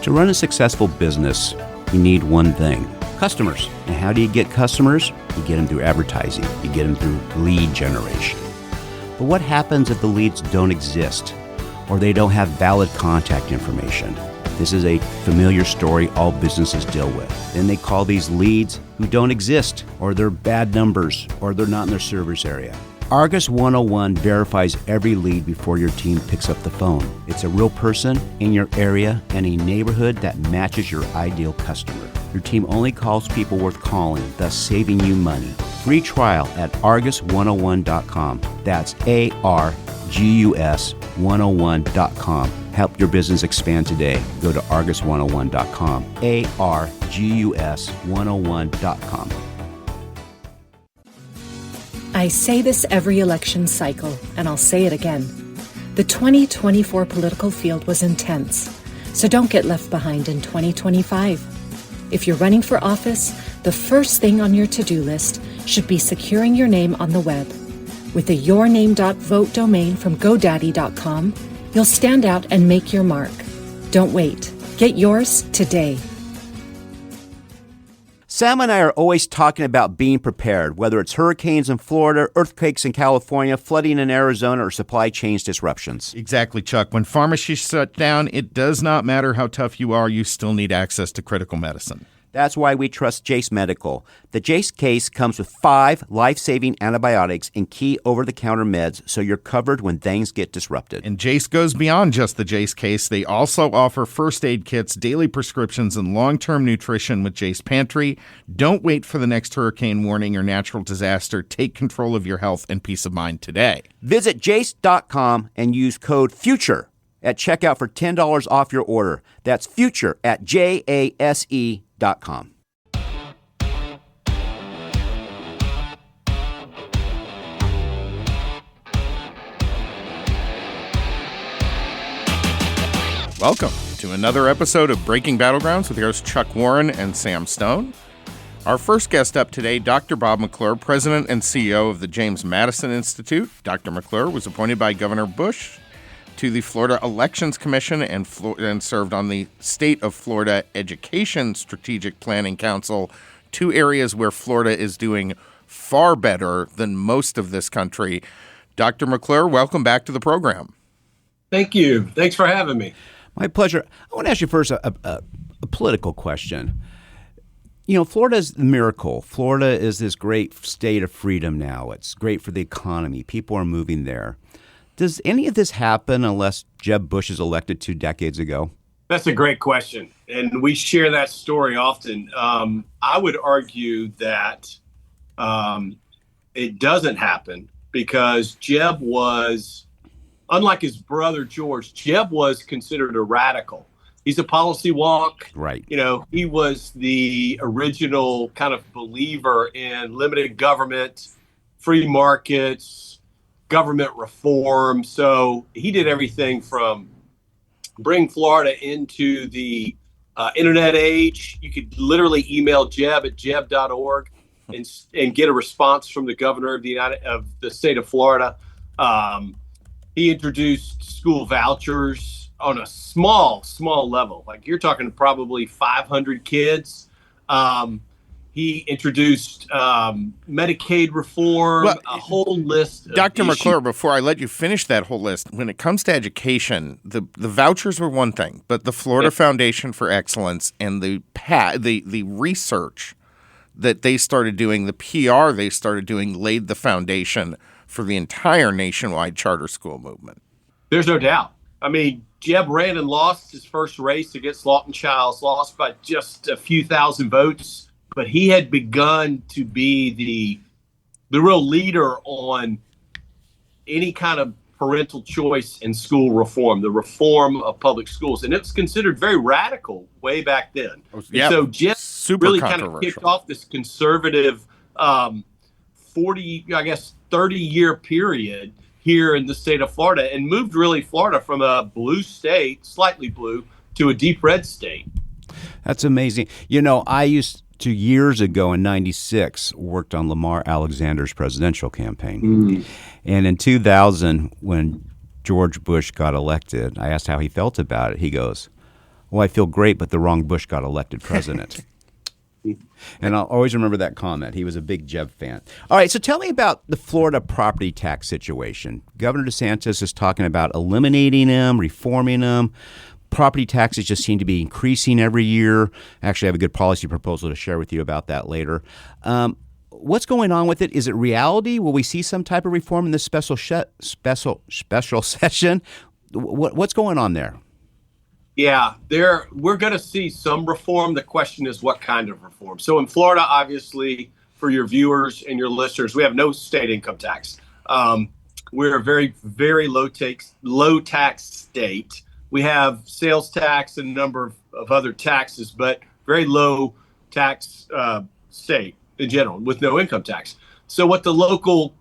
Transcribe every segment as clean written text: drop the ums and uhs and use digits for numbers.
To run a successful business, you need one thing: customers. And how do you get customers? You get them through advertising. You get them through lead generation. But what happens if the leads don't exist or they don't have valid contact information? This is a familiar story all businesses deal with. Then they call these leads who don't exist, or they're bad numbers, or they're not in their service area. Argus 101 verifies every lead before your team picks up the phone. It's a real person in your area and a neighborhood that matches your ideal customer. Your team only calls people worth calling, thus saving you money. Free trial at argus101.com. That's ARGUS101.com. Help your business expand today. Go to argus101.com. ARGUS101.com. I say this every election cycle, and I'll say it again. The 2024 political field was intense, so don't get left behind in 2025. If you're running for office, the first thing on your to-do list should be securing your name on the web. With a yourname.vote domain from GoDaddy.com, you'll stand out and make your mark. Don't wait. Get yours today. Sam and I are always talking about being prepared, whether it's hurricanes in Florida, earthquakes in California, flooding in Arizona, or supply chain disruptions. Exactly, Chuck. When pharmacies shut down, it does not matter how tough you are, you still need access to critical medicine. That's why we trust Jace Medical. The Jace case comes with 5 life-saving antibiotics and key over-the-counter meds, so you're covered when things get disrupted. And Jace goes beyond just the Jace case. They also offer first aid kits, daily prescriptions, and long-term nutrition with Jace Pantry. Don't wait for the next hurricane warning or natural disaster. Take control of your health and peace of mind today. Visit jace.com and use code FUTURE at checkout for $10 off your order. That's FUTURE at JASE.com. Welcome to another episode of Breaking Battlegrounds with your hosts Chuck Warren and Sam Stone. Our first guest up today, Dr. Bob McClure, President and CEO of the James Madison Institute. Dr. McClure was appointed by Governor Bush to the Florida Elections Commission and served on the State of Florida Education Strategic Planning Council, 2 areas where Florida is doing far better than most of this country. Dr. McClure, welcome back to the program. Thank you. Thanks for having me. My pleasure. I want to ask you first a political question. You know, Florida is the miracle. Florida is this great state of freedom now. It's great for the economy. People are moving there. Does any of this happen unless Jeb Bush is elected 2 decades ago? That's a great question. And we share that story often. I would argue that it doesn't happen because Jeb was, unlike his brother George, Jeb was considered a radical. He's a policy wonk. Right. You know, he was the original kind of believer in limited government, free markets, government reform. So he did everything from bring Florida into the internet age. You could literally email Jeb at jeb.org and get a response from the governor of the state of Florida. He introduced school vouchers on a small level. Like you're talking probably 500 kids. He introduced Medicaid reform, a whole list of Dr. issues. McClure, before I let you finish that whole list, when it comes to education, the vouchers were one thing, but the Florida Foundation for Excellence and the research that they started doing, the PR they started doing, laid the foundation for the entire nationwide charter school movement. There's no doubt. I mean, Jeb ran and lost his first race against Lawton Childs, lost by just a few thousand votes. But he had begun to be the real leader on any kind of parental choice in school reform, the reform of public schools. And it was considered very radical way back then. Yeah, so Jeb super really kind of kicked off this conservative 30-year period here in the state of Florida and moved really Florida from a blue state, slightly blue, to a deep red state. That's amazing. You know, I used to years ago in 96 worked on Lamar Alexander's presidential campaign. And in 2000, when George Bush got elected, I asked how he felt about it. He goes, Well, I feel great, but the wrong Bush got elected president. And I'll always remember that comment. He was a big Jeb fan. All right, so tell me about the Florida property tax situation. Governor DeSantis is talking about eliminating them, reforming them. Property taxes just seem to be increasing every year. Actually, I have a good policy proposal to share with you about that later. What's going on with it? Is it reality? Will we see some type of reform in this special session? What's going on there? Yeah, we're going to see some reform. The question is what kind of reform. So in Florida, obviously, for your viewers and your listeners, we have no state income tax. We're a very, very low tax state. We have sales tax and a number of other taxes, but very low tax state in general with no income tax. So what the local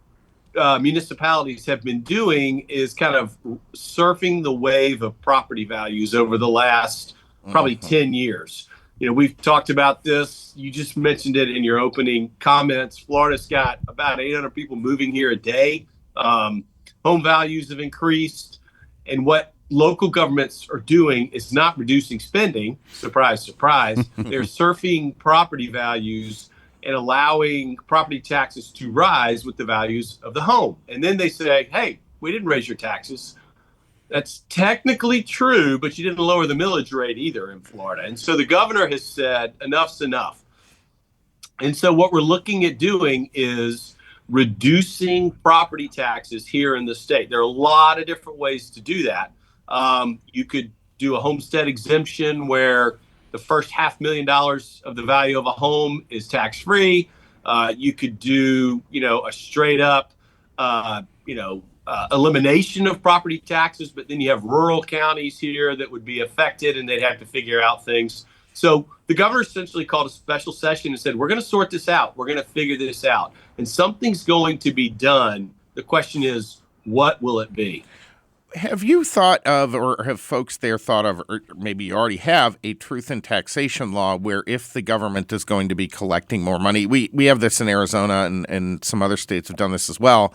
municipalities have been doing is kind of surfing the wave of property values over the last probably 10 years. We've talked about this. You just mentioned it in your opening comments. Florida's got about 800 people moving here a day. Home values have increased. And what local governments are doing is not reducing spending. Surprise, surprise. They're surfing property values and allowing property taxes to rise with the values of the home. And then they say, hey, we didn't raise your taxes. That's technically true, but you didn't lower the millage rate either in Florida. And so the governor has said, enough's enough. And so what we're looking at doing is reducing property taxes here in the state. There are a lot of different ways to do that. You could do a homestead exemption where the first $500,000 of the value of a home is tax-free. You could do, a straight up, elimination of property taxes, but then you have rural counties here that would be affected and they'd have to figure out things. So the governor essentially called a special session and said, we're going to sort this out. We're going to figure this out. And something's going to be done. The question is, what will it be? Have you thought of, or have folks there thought of, or maybe you already have, a truth in taxation law where if the government is going to be collecting more money, we have this in Arizona and some other states have done this as well.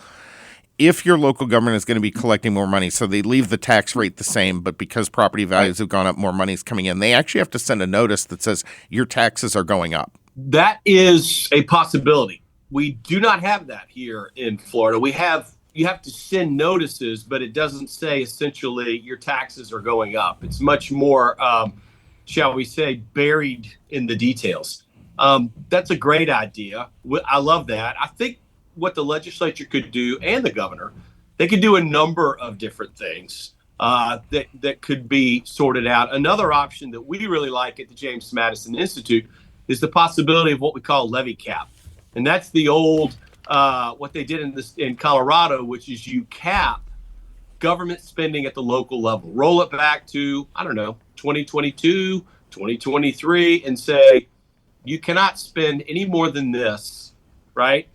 If your local government is going to be collecting more money, so they leave the tax rate the same, but because property values have gone up, more money is coming in, they actually have to send a notice that says your taxes are going up. That is a possibility. We do not have that here in Florida. You have to send notices, but it doesn't say essentially your taxes are going up. It's much more, shall we say, buried in the details. That's a great idea. I love that. I think what the legislature could do and the governor, they could do a number of different things that could be sorted out. Another option that we really like at the James Madison Institute is the possibility of what we call levy cap. And that's the old what they did in Colorado, which is you cap government spending at the local level, roll it back to, 2022, 2023, and say, you cannot spend any more than this, right?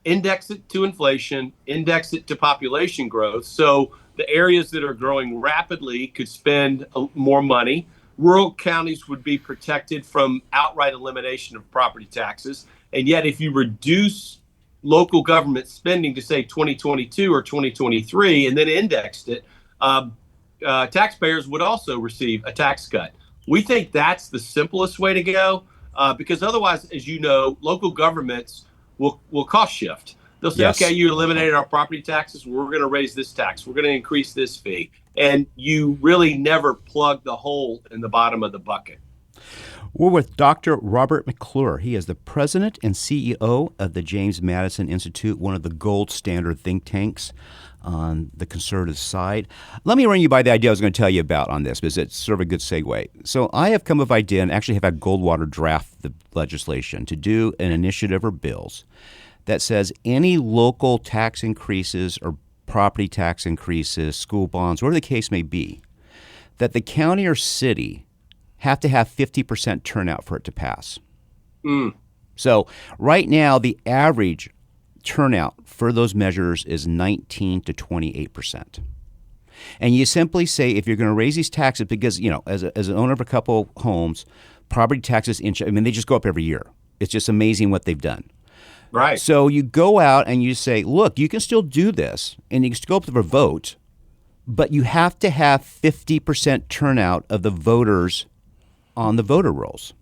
Index it to inflation, index it to population growth. So the areas that are growing rapidly could spend more money. Rural counties would be protected from outright elimination of property taxes. And yet if you reduce local government spending to say 2022 or 2023 and then indexed it, taxpayers would also receive a tax cut. We think that's the simplest way to go because otherwise, as you know, local governments will cost shift. They'll say, yes, okay, you eliminated our property taxes. We're going to raise this tax. We're going to increase this fee. And you really never plug the hole in the bottom of the bucket. We're with Dr. Robert McClure. He is the president and CEO of the James Madison Institute, one of the gold standard think tanks on the conservative side. Let me run you by the idea I was going to tell you about on this because it's sort of a good segue. So I have come up with an idea and actually have had Goldwater draft the legislation to do an initiative or bills that says any local tax increases or property tax increases, school bonds, whatever the case may be, that the county or city have to have 50% turnout for it to pass. So right now, the average turnout for those measures is 19 to 28%. And you simply say, if you're going to raise these taxes, because, as an owner of a couple homes, property taxes, they just go up every year. It's just amazing what they've done. Right. So you go out and you say, look, you can still do this, and you can still go up for a vote, but you have to have 50% turnout of the voters on the voter rolls.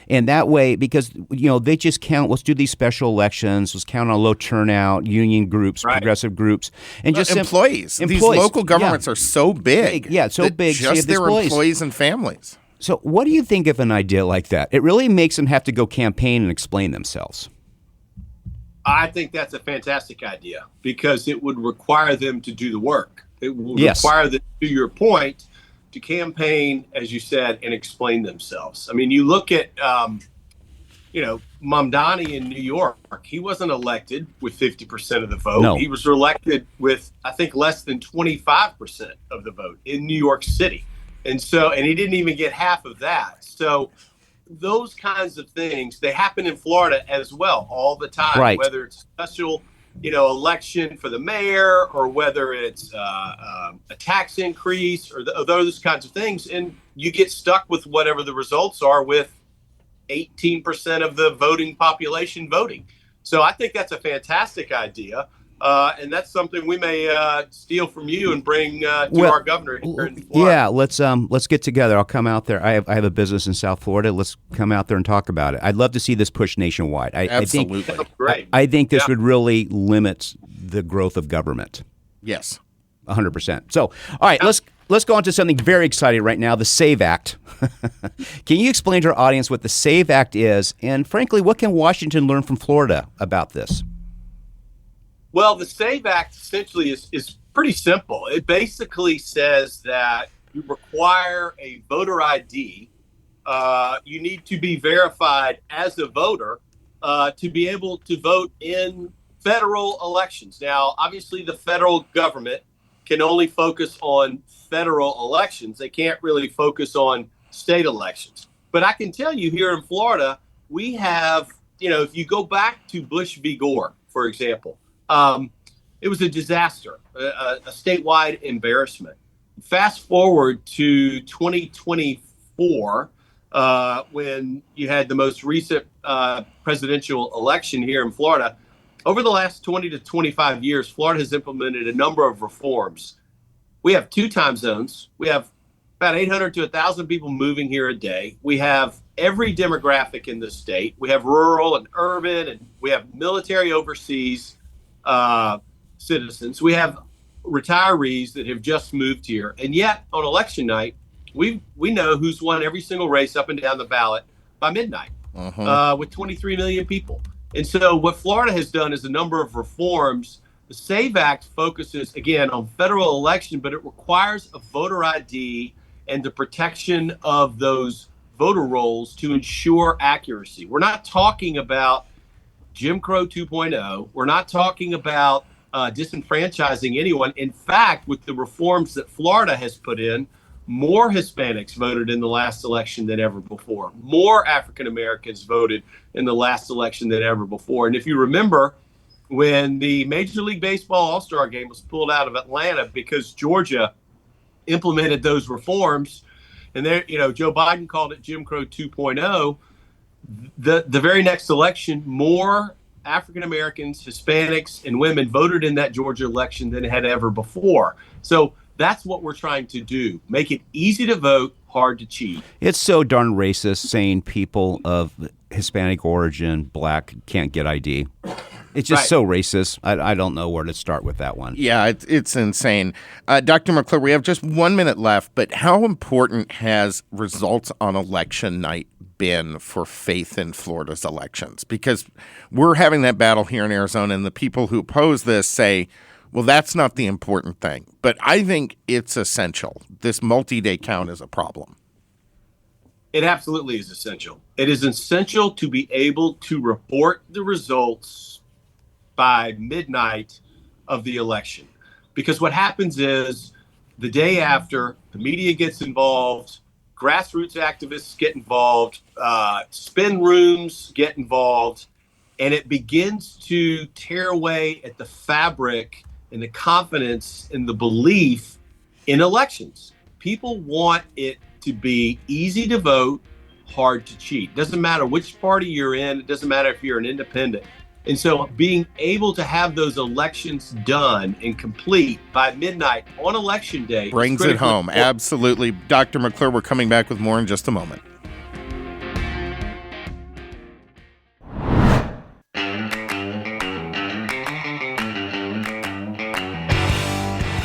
And that way, because, they just count, let's do these special elections, let's count on low turnout, union groups, right. progressive groups, and just employees. These local governments are so big. Yeah, so big. Just their employees and families. So what do you think of an idea like that? It really makes them have to go campaign and explain themselves. I think that's a fantastic idea because it would require them to do the work. It would require them, to your point, to campaign, as you said, and explain themselves. I mean, you look at, Mamdani in New York. He wasn't elected with 50% of the vote. No. He was elected with, I think, less than 25% of the vote in New York City. And he didn't even get half of that. So those kinds of things, they happen in Florida as well all the time, right. Whether it's a special election for the mayor or whether it's a tax increase or those kinds of things. And you get stuck with whatever the results are with 18% of the voting population voting. So I think that's a fantastic idea. And that's something we may steal from you and bring to our governor here in Florida. Yeah, let's get together. I'll come out there. I have a business in South Florida. Let's come out there and talk about it. I'd love to see this push nationwide. Absolutely. I think this would really limit the growth of government. Yes. 100%. So, all right, let's go on to something very exciting right now, the SAVE Act. Can you explain to our audience what the SAVE Act is? And frankly, what can Washington learn from Florida about this? Well, the SAVE Act essentially is pretty simple. It basically says that you require a voter ID. You need to be verified as a voter to be able to vote in federal elections. Now, obviously, the federal government can only focus on federal elections. They can't really focus on state elections. But I can tell you here in Florida, we have, if you go back to Bush v. Gore, for example, it was a disaster, a statewide embarrassment. Fast forward to 2024, when you had the most recent presidential election here in Florida. Over the last 20 to 25 years, Florida has implemented a number of reforms. We have 2 time zones. We have about 800 to 1,000 people moving here a day. We have every demographic in the state. We have rural and urban, and we have military overseas citizens. We have retirees that have just moved here. And yet, on election night, we know who's won every single race up and down the ballot by midnight with 23 million people. And so what Florida has done is a number of reforms. The SAVE Act focuses, again, on federal election, but it requires a voter ID and the protection of those voter rolls to ensure accuracy. We're not talking about Jim Crow 2.0. We're not talking about disenfranchising anyone. In fact, with the reforms that Florida has put in, more Hispanics voted in the last election than ever before. More African Americans voted in the last election than ever before. And if you remember, when the Major League Baseball All-Star game was pulled out of Atlanta because Georgia implemented those reforms, and there, Joe Biden called it Jim Crow 2.0, the very next election, more African Americans, Hispanics, and women voted in that Georgia election than had ever before. So that's what we're trying to do. Make it easy to vote, hard to cheat. It's so darn racist saying people of Hispanic origin, black, can't get ID. It's just so racist. I don't know where to start with that one. Yeah, it's insane. Dr. McClure, we have just 1 minute left, but how important has results on election night been for faith in Florida's elections? Because we're having that battle here in Arizona, and the people who oppose this say, well, that's not the important thing. But I think it's essential. This multi-day count is a problem. It absolutely is essential. It is essential to be able to report the results by midnight of the election. Because what happens is the day after, the media gets involved, grassroots activists get involved, spin rooms get involved, and it begins to tear away at the fabric and the confidence and the belief in elections. People want it to be easy to vote, hard to cheat. Doesn't matter which party you're in. It doesn't matter if you're an independent. And so being able to have those elections done and complete by midnight on election day brings it home. Absolutely. Dr. McClure, we're coming back with more in just a moment.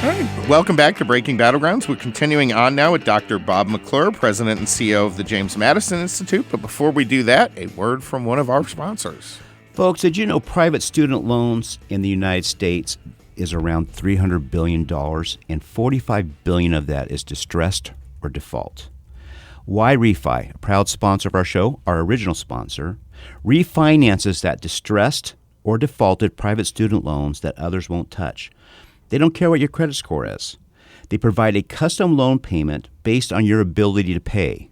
All right, welcome back to Breaking Battlegrounds. We're continuing on now with Dr. Bob McClure, President and CEO of the James Madison Institute. But before we do that, a word from one of our sponsors. Folks, did you know private student loans in the United States is around $300 billion, and $45 billion of that is distressed or default? Why Refi, a proud sponsor of our show, our original sponsor, refinances that distressed or defaulted private student loans that others won't touch. They don't care what your credit score is. They provide a custom loan payment based on your ability to pay.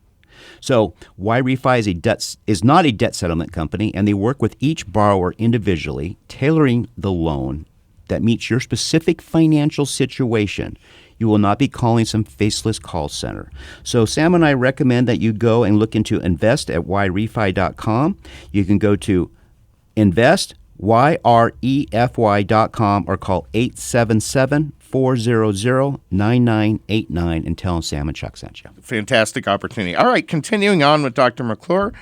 So, YRefi is not a debt settlement company, and they work with each borrower individually, tailoring the loan that meets your specific financial situation. You will not be calling some faceless call center. So Sam and I recommend that you go and look into invest at yrefi.com. You can go to invest, YREFY.com, or call 877-400-9989 and tell them Sam and Chuck sent you. Fantastic opportunity. All right, continuing on with Dr. McClure.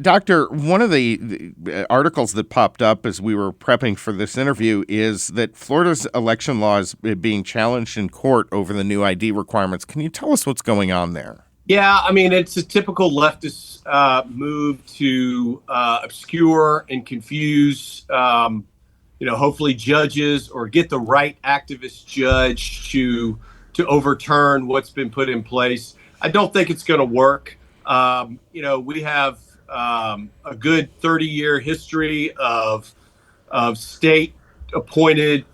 Doctor, one of the articles that popped up as we were prepping for this interview is that Florida's election law is being challenged in court over the new ID requirements. Can you tell us what's going on there? Yeah, I mean, it's a typical leftist move to obscure and confuse, hopefully judges or get the right activist judge to overturn what's been put in place. I don't think it's going to work. We have a good 30-year history of state-appointed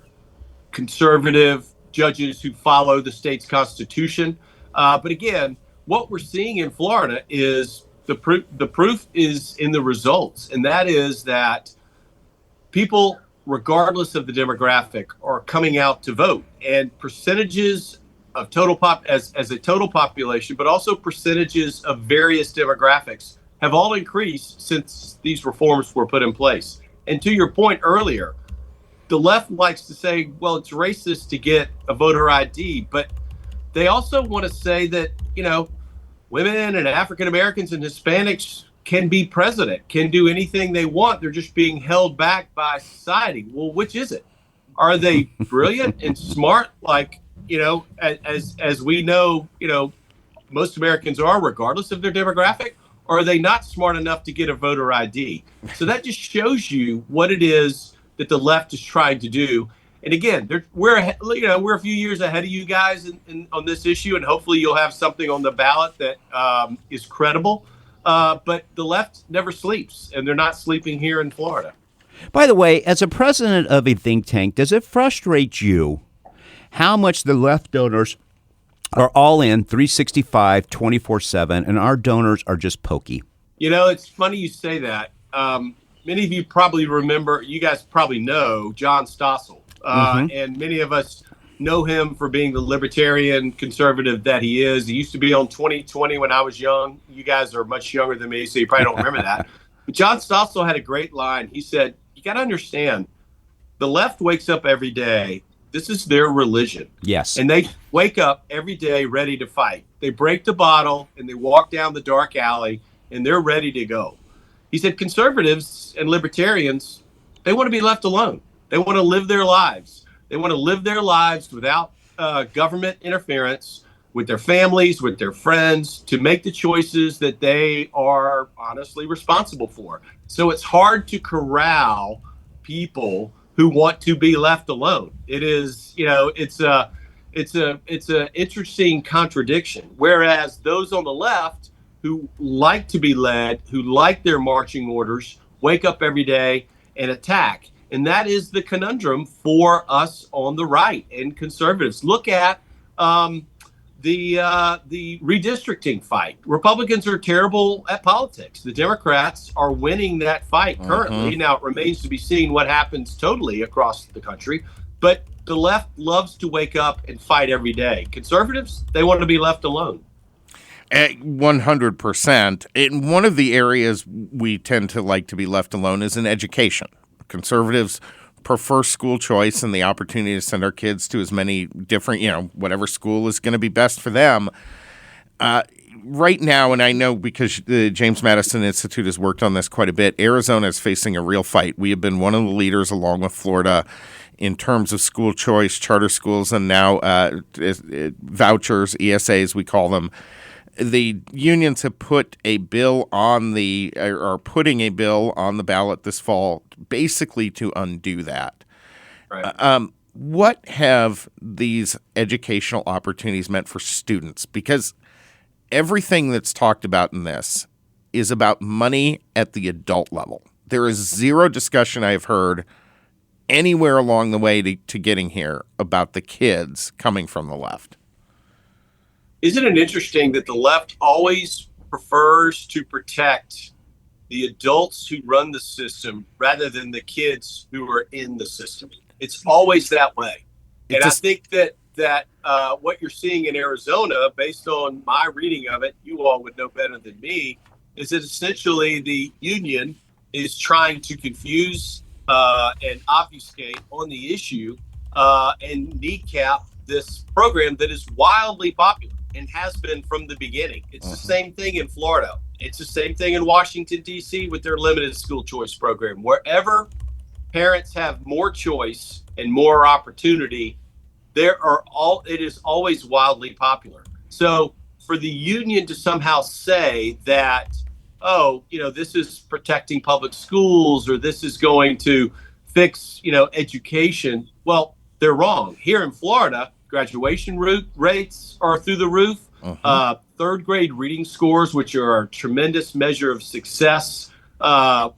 conservative judges who follow the state's constitution. But again, what we're seeing in Florida is the proof is in the results, and that is that people, regardless of the demographic, are coming out to vote, and percentages of as a total population, but also percentages of various demographics have all increased since these reforms were put in place. And to your point earlier, the left likes to say, well, it's racist to get a voter ID, but they also want to say that, women and African Americans and Hispanics can be president, can do anything they want. They're just being held back by society. Well, which is it? Are they brilliant and smart, like, as we know, most Americans are, regardless of their demographic? Or are they not smart enough to get a voter ID? So that just shows you what it is that the left is trying to do. And again, we're a few years ahead of you guys on this issue, and hopefully you'll have something on the ballot that is credible. But the left never sleeps, and they're not sleeping here in Florida. By the way, as a president of a think tank, does it frustrate you how much the left donors are all in 365, 24/7, and our donors are just pokey? It's funny you say that. Many of you probably remember, you guys probably know John Stossel. And many of us know him for being the libertarian conservative that he is. He used to be on 2020 when I was young. You guys are much younger than me, so you probably don't remember that. But John Stossel had a great line. He said, you got to understand, the left wakes up every day. This is their religion. Yes. And they wake up every day ready to fight. They break the bottle and they walk down the dark alley and they're ready to go. He said conservatives and libertarians, they want to be left alone. They want to live their lives. They want to live their lives without government interference, with their families, with their friends, to make the choices that they are honestly responsible for. So it's hard to corral people who want to be left alone. It is, it's a interesting contradiction. Whereas those on the left who like to be led, who like their marching orders, wake up every day and attack. And that is the conundrum for us on the right and conservatives. Look at the redistricting fight. Republicans are terrible at politics. The Democrats are winning that fight currently. Now, it remains to be seen what happens totally across the country. But the left loves to wake up and fight every day. Conservatives, they want to be left alone. 100%. In one of the areas we tend to like to be left alone is in education. Conservatives prefer school choice and the opportunity to send our kids to as many different, whatever school is going to be best for them. Right now, and I know because the James Madison Institute has worked on this quite a bit, Arizona is facing a real fight. We have been one of the leaders, along with Florida, in terms of school choice, charter schools, and now vouchers, ESAs, we call them. The unions have put a bill are putting a bill on the ballot this fall, basically to undo that. Right. What have these educational opportunities meant for students? Because everything that's talked about in this is about money at the adult level. There is zero discussion I have heard anywhere along the way to getting here about the kids coming from the left. Isn't it interesting that the left always prefers to protect the adults who run the system rather than the kids who are in the system? It's always that way. And I think that what you're seeing in Arizona, based on my reading of it, you all would know better than me, is that essentially the union is trying to confuse and obfuscate on the issue and kneecap this program that is wildly popular and has been from the beginning. It's the same thing in Florida. It's the same thing in Washington, D.C. with their limited school choice program. Wherever parents have more choice and more opportunity, it is always wildly popular. So for the union to somehow say that, this is protecting public schools or this is going to fix, education, well, they're wrong. Here in Florida, graduation rates are through the roof. Third grade reading scores, which are a tremendous measure of success, are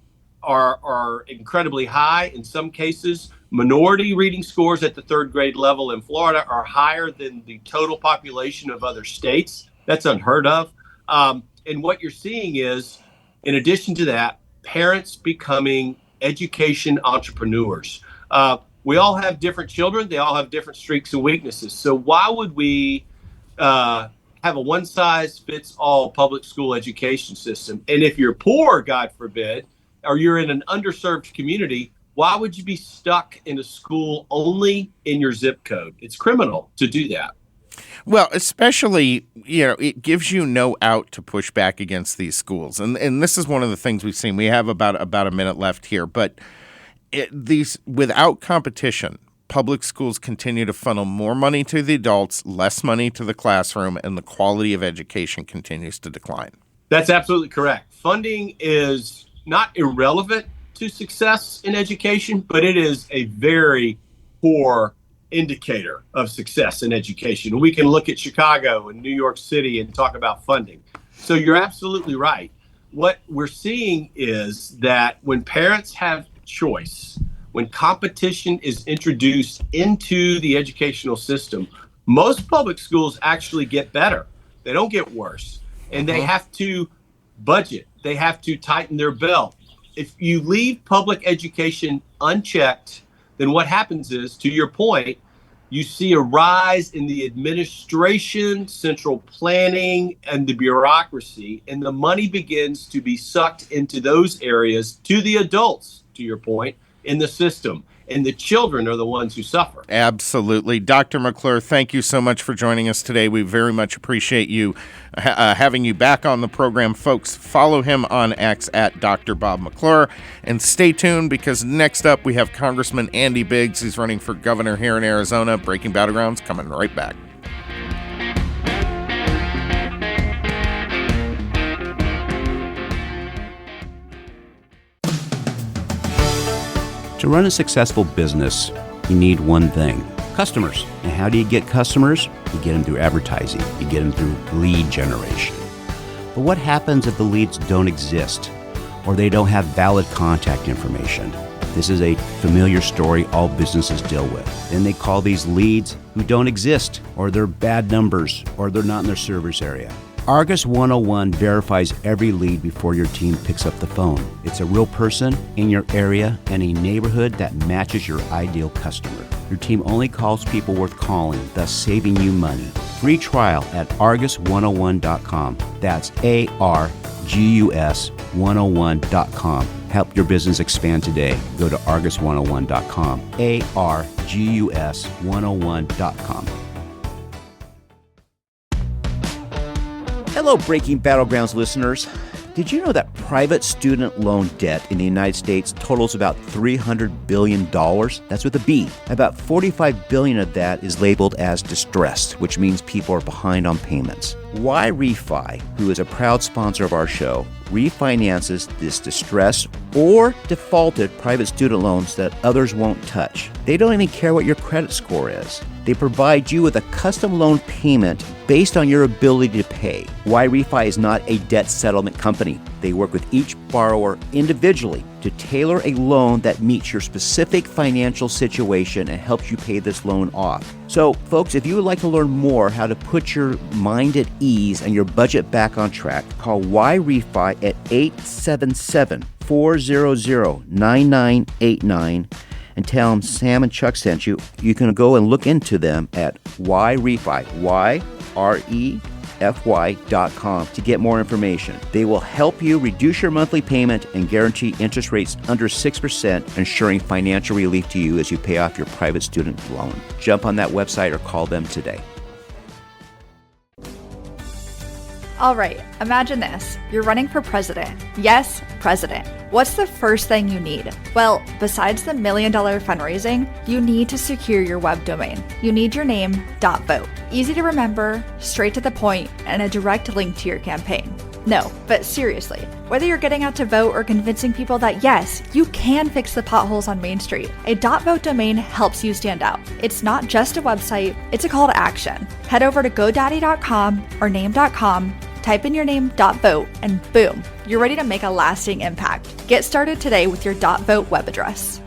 incredibly high. In some cases, minority reading scores at the third grade level in Florida are higher than the total population of other states. That's unheard of. And what you're seeing is, in addition to that, parents becoming education entrepreneurs. We all have different children. They all have different strengths and weaknesses. So why would we have a one-size-fits-all public school education system? And if you're poor, God forbid, or you're in an underserved community, why would you be stuck in a school only in your zip code? It's criminal to do that. Well, especially, it gives you no out to push back against these schools. And this is one of the things we've seen. We have about a minute left here, but without competition, public schools continue to funnel more money to the adults, less money to the classroom, and the quality of education continues to decline. That's absolutely correct. Funding is not irrelevant to success in education, but it is a very poor indicator of success in education. We can look at Chicago and New York City and talk about funding. So you're absolutely right. What we're seeing is that when parents have choice, when competition is introduced into the educational system, most public schools actually get better. They don't get worse. And they have to budget. They have to tighten their belt. If you leave public education unchecked, then what happens is, to your point, you see a rise in the administration, central planning, and the bureaucracy, and the money begins to be sucked into those areas to the adults, to your point, in the system. And the children are the ones who suffer. Absolutely. Dr. McClure, thank you so much for joining us today. We very much appreciate you having you back on the program. Folks, follow him on X at Dr. Bob McClure. And stay tuned, because next up we have Congressman Andy Biggs. He's running for governor here in Arizona. Breaking Battlegrounds coming right back. To run a successful business, you need one thing: customers. And how do you get customers? You get them through advertising. You get them through lead generation. But what happens if the leads don't exist, or they don't have valid contact information? This is a familiar story all businesses deal with. Then they call these leads who don't exist, or they're bad numbers, or they're not in their service area. Argus 101 verifies every lead before your team picks up the phone. It's a real person in your area and a neighborhood that matches your ideal customer. Your team only calls people worth calling, thus saving you money. Free trial at argus101.com. That's ARGUS101.com. Help your business expand today. Go to argus101.com, ARGUS101.com. Hello, Breaking Battlegrounds listeners. Did you know that private student loan debt in the United States totals about $300 billion? That's with a B. About $45 billion of that is labeled as distressed, which means people are behind on payments. Why Refi, who is a proud sponsor of our show, refinances this distressed or defaulted private student loans that others won't touch. They don't even care what your credit score is. They provide you with a custom loan payment based on your ability to pay. Refi is not a debt settlement company. They work with each borrower individually to tailor a loan that meets your specific financial situation and helps you pay this loan off. So, folks, if you would like to learn more how to put your mind at ease and your budget back on track, call Refi at 877-400-9989 and tell them Sam and Chuck sent you. You can go and look into them at Refi, YREFY.com to get more information. They will help you reduce your monthly payment and guarantee interest rates under 6%, ensuring financial relief to you as you pay off your private student loan. Jump on that website or call them today. All right, imagine this. You're running for president. Yes, president. What's the first thing you need? Well, besides the $1 million fundraising, you need to secure your web domain. You need your name, .vote. Easy to remember, straight to the point, and a direct link to your campaign. No, but seriously, whether you're getting out to vote or convincing people that yes, you can fix the potholes on Main Street, a .vote domain helps you stand out. It's not just a website, it's a call to action. Head over to GoDaddy.com or Name.com, type in your name, .vote, and boom, you're ready to make a lasting impact. Get started today with your .vote web address.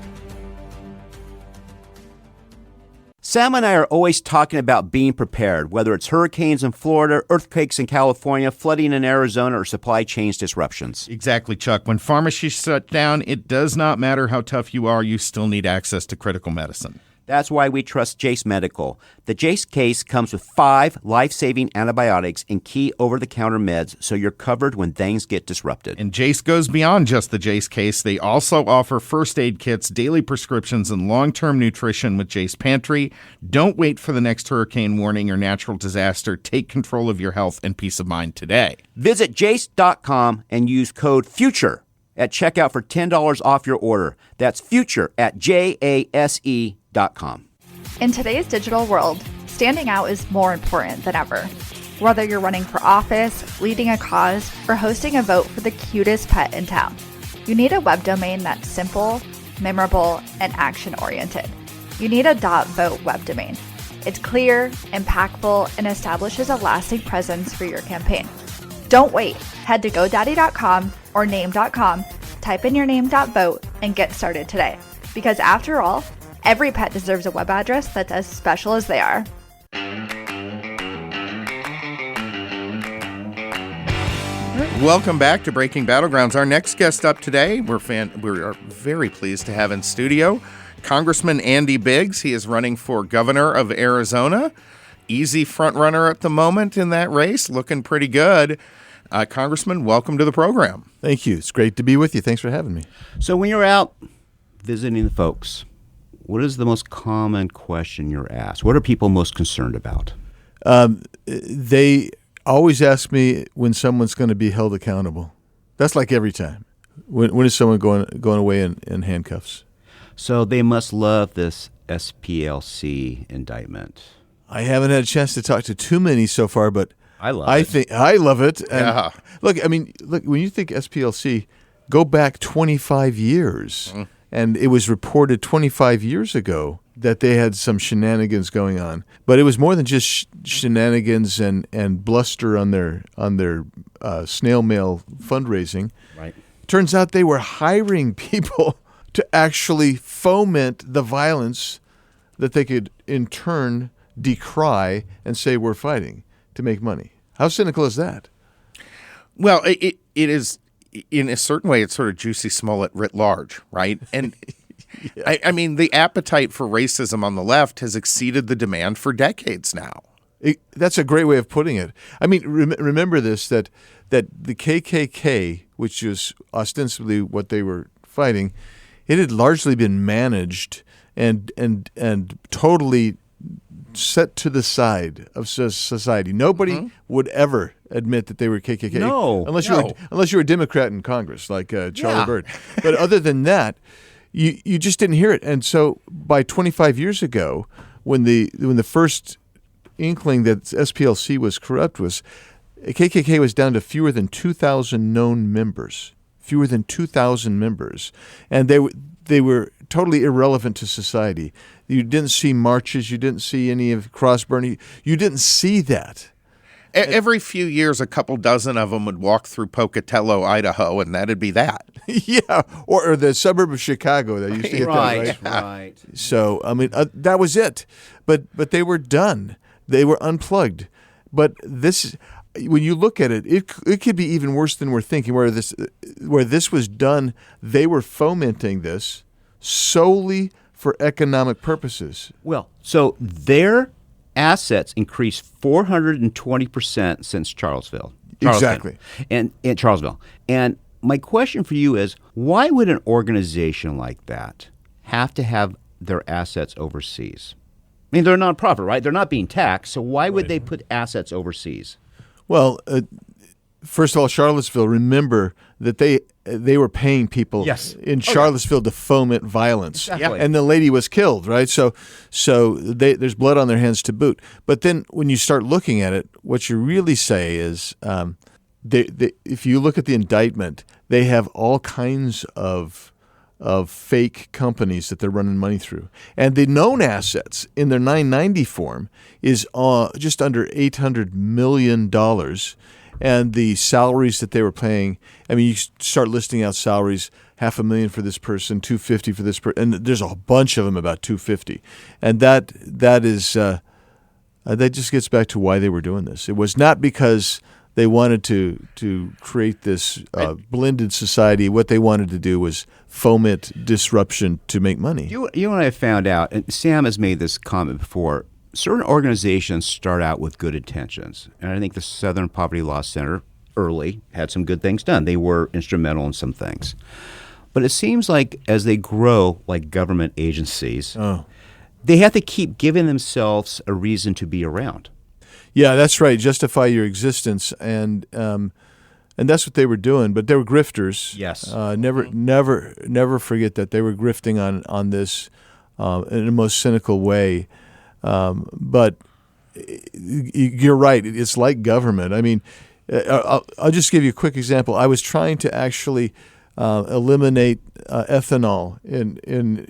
Sam and I are always talking about being prepared, whether it's hurricanes in Florida, earthquakes in California, flooding in Arizona, or supply chain disruptions. Exactly, Chuck. When pharmacies shut down, it does not matter how tough you are, you still need access to critical medicine. That's why we trust Jace Medical. The Jace case comes with 5 life-saving antibiotics and key over-the-counter meds, so you're covered when things get disrupted. And Jace goes beyond just the Jace case. They also offer first aid kits, daily prescriptions, and long-term nutrition with Jace Pantry. Don't wait for the next hurricane warning or natural disaster. Take control of your health and peace of mind today. Visit jace.com and use code FUTURE at checkout for $10 off your order. That's FUTURE at JASE.com. In today's digital world, standing out is more important than ever. Whether you're running for office, leading a cause, or hosting a vote for the cutest pet in town, you need a web domain that's simple, memorable, and action-oriented. You need a .vote web domain. It's clear, impactful, and establishes a lasting presence for your campaign. Don't wait. Head to GoDaddy.com or Name.com, type in your name, .vote, and get started today. Because after all, every pet deserves a web address that's as special as they are. Welcome back to Breaking Battlegrounds. Our next guest up today, we are very pleased to have in studio Congressman Andy Biggs. He is running for governor of Arizona. Easy front runner at the moment in that race, looking pretty good. Congressman, welcome to the program. Thank you. It's great to be with you. Thanks for having me. So when you're out visiting the folks, what is the most common question you're asked? What are people most concerned about? They always ask me when someone's going to be held accountable. That's like every time. When is someone going away in handcuffs? So they must love this SPLC indictment. I haven't had a chance to talk to too many so far, but I love it. And Yeah. Look, when you think SPLC, go back 25 years. And it was reported 25 years ago that they had some shenanigans going on. But it was more than just shenanigans and bluster on their snail mail fundraising. Right. Turns out they were hiring people to actually foment the violence that they could in turn decry and say we're fighting to make money. How cynical is that? Well, it is. In a certain way, it's sort of Juicy Smollett writ large, right? And yeah. I mean, the appetite for racism on the left has exceeded the demand for decades now. That's a great way of putting it. I mean, remember this, that the KKK which is ostensibly what they were fighting, it had largely been managed and totally set to the side of society. Nobody would ever admit that they were KKK. No. Unless you were a Democrat in Congress, like Charlie Bird. But other than that, you just didn't hear it. And so by 25 years ago, when the first inkling that SPLC was corrupt was, KKK was down to fewer than 2,000 known members. Fewer than 2,000 members. And they were totally irrelevant to society. You didn't see marches. You didn't see any of cross burning. You didn't see that. Every few years, a couple dozen of them would walk through Pocatello, Idaho, and that'd be that. Yeah, or the suburb of Chicago that used to get that, right. So, I mean, that was it. But they were done. They were unplugged. But this, when you look at it, it could be even worse than we're thinking. Where this was done, they were fomenting this solely for economic purposes. Well, so their assets increased 420% since Charlottesville. Exactly. And in Charlottesville. And my question for you is, why would an organization like that have to have their assets overseas? I mean, they're a nonprofit, right? They're not being taxed, so why would they put assets overseas? Well, first of all, Charlottesville, remember that they were paying people in Charlottesville to foment violence. Exactly. And the lady was killed, right? So there's blood on their hands to boot. But then when you start looking at it, what you really say is, if you look at the indictment, they have all kinds of fake companies that they're running money through. And the known assets in their 990 form is just under $800 million. And the salaries that they were paying, I mean, you start listing out salaries, $500,000 for this person, $250,000 for this person, and there's a bunch of them about $250,000. And that is that just gets back to why they were doing this. It was not because they wanted to create this blended society. What they wanted to do was foment disruption to make money. You and I have found out, and Sam has made this comment before, certain organizations start out with good intentions. And I think the Southern Poverty Law Center early had some good things done. They were instrumental in some things. But it seems like as they grow like government agencies, they have to keep giving themselves a reason to be around. Yeah, that's right. Justify your existence. And that's what they were doing. But they were grifters. Yes. Never forget that. They were grifting on this in the most cynical way. But you're right. It's like government. I mean, I'll just give you a quick example. I was trying to actually eliminate ethanol in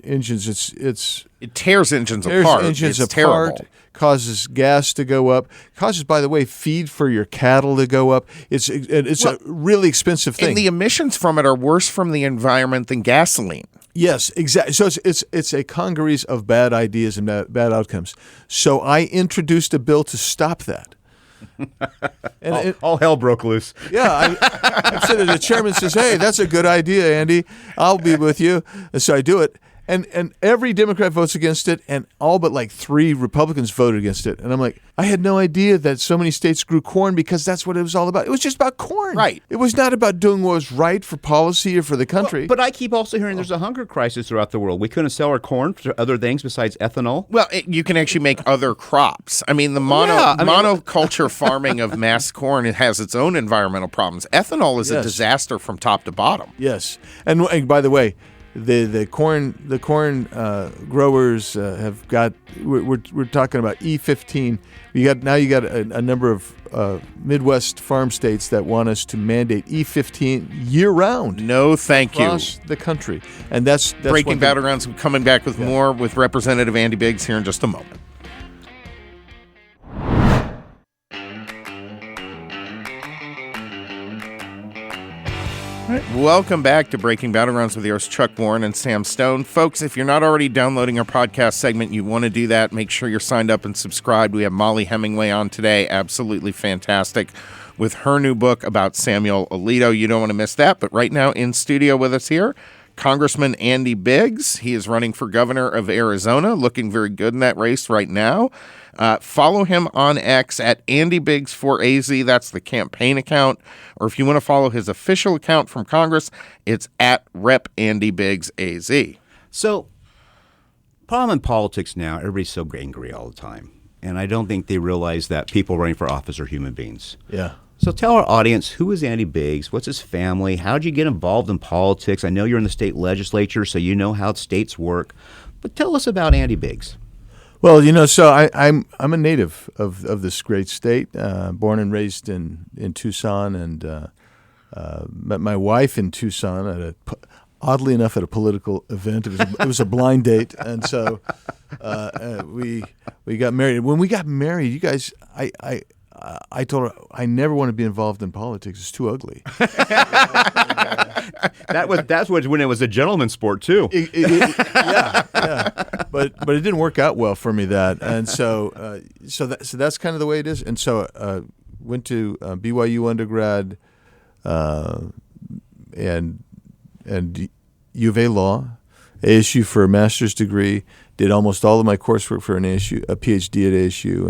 engines. It tears engines tears apart. Engines it's apart. terrible. Causes gas to go up. Causes, by the way, feed for your cattle to go up. It's a really expensive thing. And the emissions from it are worse from the environment than gasoline. Yes, exactly. So it's a congeries of bad ideas and bad outcomes. So I introduced a bill to stop that. And all hell broke loose. Yeah, I'm sitting there, the chairman says, "Hey, that's a good idea, Andy. I'll be with you." And so I do it. And every Democrat votes against it, and all but like 3 Republicans voted against it. And I'm like, I had no idea that so many states grew corn because that's what it was all about. It was just about corn. Right. It was not about doing what was right for policy or for the country. Well, but I keep also hearing there's a hunger crisis throughout the world. We couldn't sell our corn for other things besides ethanol. Well, you can actually make other crops. I mean, the monoculture farming of mass corn, it has its own environmental problems. Ethanol is a disaster from top to bottom. Yes. And by the way, the corn growers have got. We're talking about E15. You got a number of Midwest farm states that want us to mandate E15 year round. No, thank you. Across the country, and that's Breaking Battlegrounds. Coming back with more with Representative Andy Biggs here in just a moment. Welcome back to Breaking Battlegrounds with yours, Chuck Warren and Sam Stone. Folks, if you're not already downloading our podcast segment, you want to do that, make sure you're signed up and subscribed. We have Mollie Hemingway on today, absolutely fantastic, with her new book about Samuel Alito. You don't want to miss that. But right now in studio with us here, Congressman Andy Biggs. He is running for governor of Arizona, looking very good in that race right now. Follow him on X at Andy Biggs for AZ. That's the campaign account. Or if you want to follow his official account from Congress, it's at Rep Andy Biggs AZ. So, problem in politics now, everybody's so angry all the time. And I don't think they realize that people running for office are human beings. Yeah. So tell our audience, who is Andy Biggs? What's his family? How did you get involved in politics? I know you're in the state legislature, so you know how states work. But tell us about Andy Biggs. Well, so I'm a native of this great state, born and raised in Tucson, and met my wife in Tucson oddly enough at a political event. It was a blind date, and so we got married. When we got married, you guys, I told her I never want to be involved in politics. It's too ugly. That's when it was a gentleman's sport too. Yeah. But it didn't work out well for me and so that's kind of the way it is. And so went to BYU undergrad and U of A Law, ASU for a master's degree. Did almost all of my coursework for a PhD at ASU,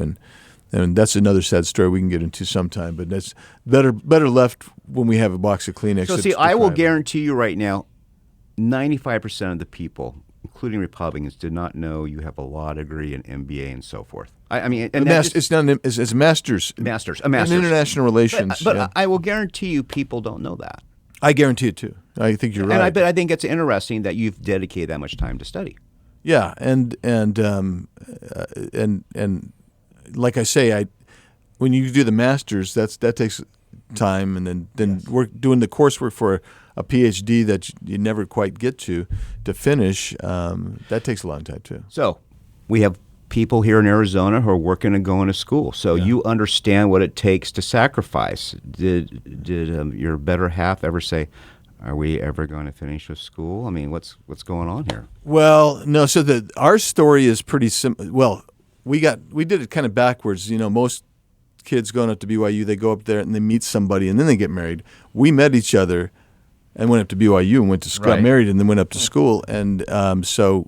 and that's another sad story we can get into sometime. But that's better left when we have a box of Kleenex. So see, I will guarantee you right now, 95% of the people, including Republicans, did not know you have a law degree, an MBA, and so forth. I mean, and it's a master's. A master's. In international relations. But yeah. I will guarantee you, people don't know that. I guarantee it too. I think you're right. But I think it's interesting that you've dedicated that much time to study. Yeah, and like I say, when you do the masters, that takes time, and then work doing the coursework for a PhD that you never quite get to finish. That takes a long time too. So we have people here in Arizona who are working and going to school. So you understand what it takes to sacrifice. Did your better half ever say, "Are we ever going to finish with school?" I mean, what's going on here? Well, no. So our story is pretty simple. Well, we did it kind of backwards. Most kids going up to BYU, they go up there and they meet somebody and then they get married. We met each other and went up to BYU and went to school, got married, and then went up to school. And so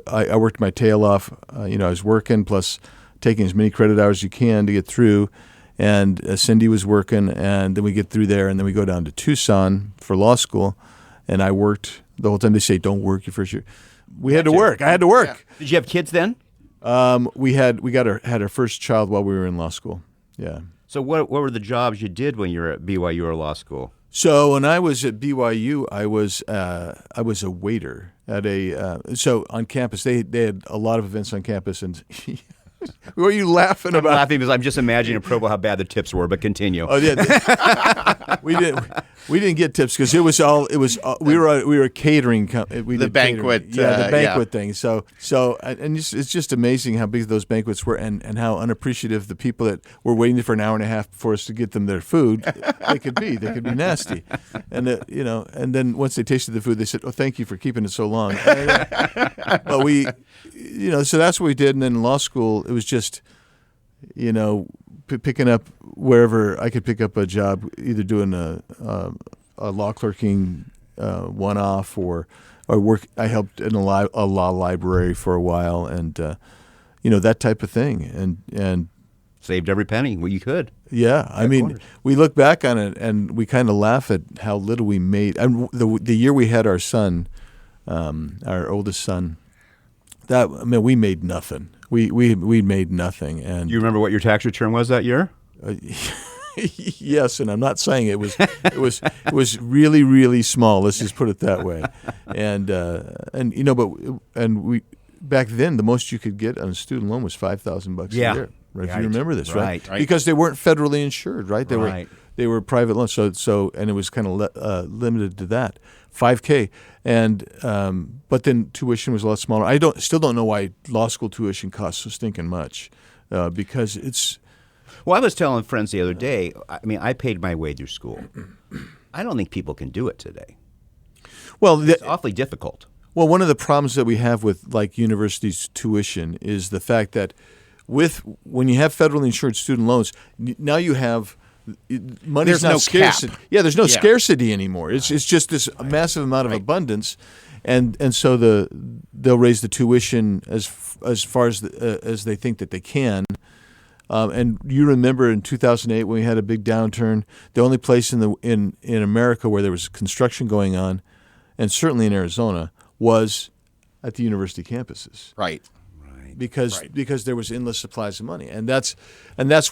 I worked my tail off. I was working plus taking as many credit hours as you can to get through. And Cindy was working, and then we get through there, and then we go down to Tucson for law school. And I worked the whole time. They say, "Don't work your first year." We had to work. I had to work. Yeah. Did you have kids then? We had our first child while we were in law school. Yeah. So what were the jobs you did when you were at BYU or law school? So when I was at BYU, I was a waiter at so on campus. They had a lot of events on campus, and what are you laughing about? I'm laughing because I'm just imagining in Provo how bad the tips were. But continue. Oh yeah, we didn't get tips because it was we were catering. The banquet, the banquet thing. So and it's just amazing how big those banquets were, and how unappreciative the people that were waiting for an hour and a half for us to get them their food they could be. They could be nasty, and and then once they tasted the food, they said, "Oh, thank you for keeping it so long." But we, so that's what we did, and then in law school it was just, picking up wherever I could pick up a job, either doing a law clerking one-off or work. I helped in a law library for a while, and that type of thing, and saved every penny you could. Yeah, I mean, we look back on it and we kind of laugh at how little we made. And the year we had our son, our oldest son, we made nothing. We made nothing. And do you remember what your tax return was that year? Yes, and I'm not saying it was really, really small. Let's just put it that way. And we back then the most you could get on a student loan was $5,000 a year. Right? If you remember this, right? Because they weren't federally insured, right? They were private loans. So and it was kind of limited to that, $5,000. And but then tuition was a lot smaller. I still don't know why law school tuition costs so stinking much, because it's. Well, I was telling friends the other day. I mean, I paid my way through school. I don't think people can do it today. Well, it's awfully difficult. Well, one of the problems that we have with universities' tuition is the fact that when you have federally insured student loans, now you have money's there's not no scarcity. cap. Yeah, there's no scarcity anymore. It's just this massive amount of abundance, and so they'll raise the tuition as far as they think that they can. And you remember in 2008 when we had a big downturn, the only place in America where there was construction going on, and certainly in Arizona, was at the university campuses. Right. Because there was endless supplies of money, and that's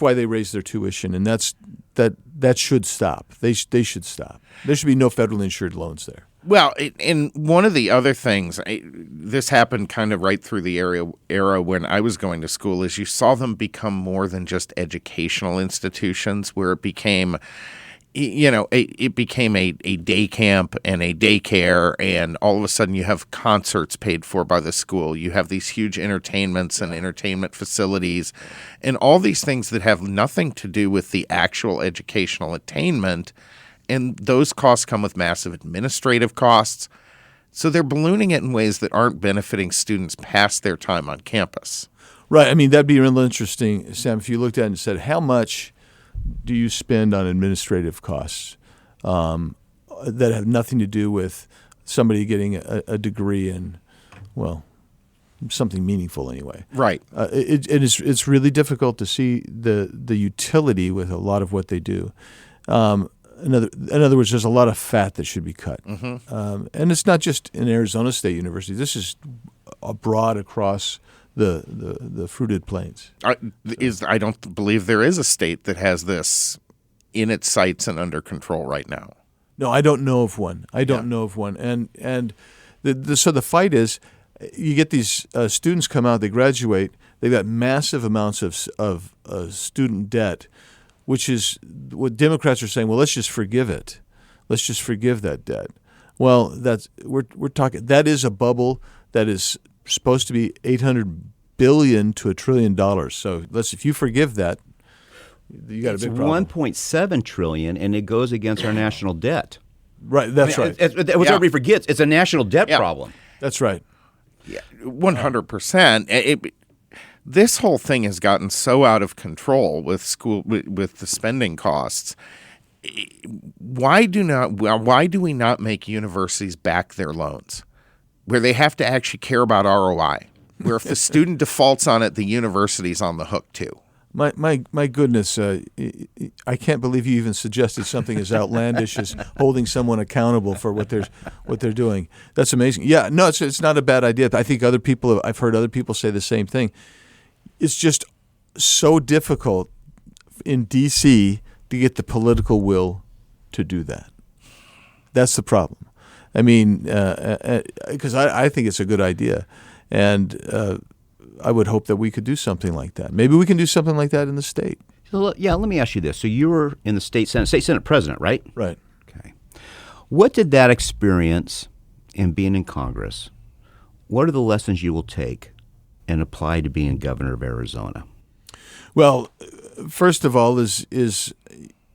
why they raised their tuition, and that should stop. They should stop. There should be no federally insured loans there. Well, and one of the other things, this happened kind of right through the era when I was going to school, is you saw them become more than just educational institutions, where it became, it became a day camp and a daycare, and all of a sudden you have concerts paid for by the school. You have these huge entertainments and entertainment facilities, and all these things that have nothing to do with the actual educational attainment. And those costs come with massive administrative costs. So they're ballooning it in ways that aren't benefiting students past their time on campus. Right. I mean, that'd be real interesting, Sam, if you looked at it and said, how much do you spend on administrative costs that have nothing to do with somebody getting a degree in, well, something meaningful anyway. Right. It's really difficult to see the utility with a lot of what they do. In other words, there's a lot of fat that should be cut. Mm-hmm. And it's not just in Arizona State University. This is broad across the fruited plains. I don't believe there is a state that has this in its sights and under control right now. No, I don't know of one. And so the fight is, you get these students come out, they graduate, they've got massive amounts of student debt, which is what Democrats are saying. Well, let's just forgive it. Let's just forgive that debt. Well, we're talking. That is a bubble that is supposed to be $800 billion to $1 trillion. So if you forgive that, you got a big problem. It's $1.7 trillion, and it goes against our national debt. Right. That's right. Everybody forgets. It's a national debt problem. That's right. Yeah, 100%. This whole thing has gotten so out of control with the spending costs. Why do we not make universities back their loans, where they have to actually care about ROI, where if the student defaults on it, the university's on the hook too? My goodness, I can't believe you even suggested something as outlandish as holding someone accountable for what they're doing. That's amazing. Yeah, no, it's not a bad idea. I think I've heard other people say the same thing. It's just so difficult in D.C. to get the political will to do that. That's the problem. I mean, because I think it's a good idea, and I would hope that we could do something like that. Maybe we can do something like that in the state. Yeah, let me ask you this. So you were in the state Senate president, right? Right. Okay. What did that experience in being in Congress, what are the lessons you will take and apply to being governor of Arizona? Well, first of all is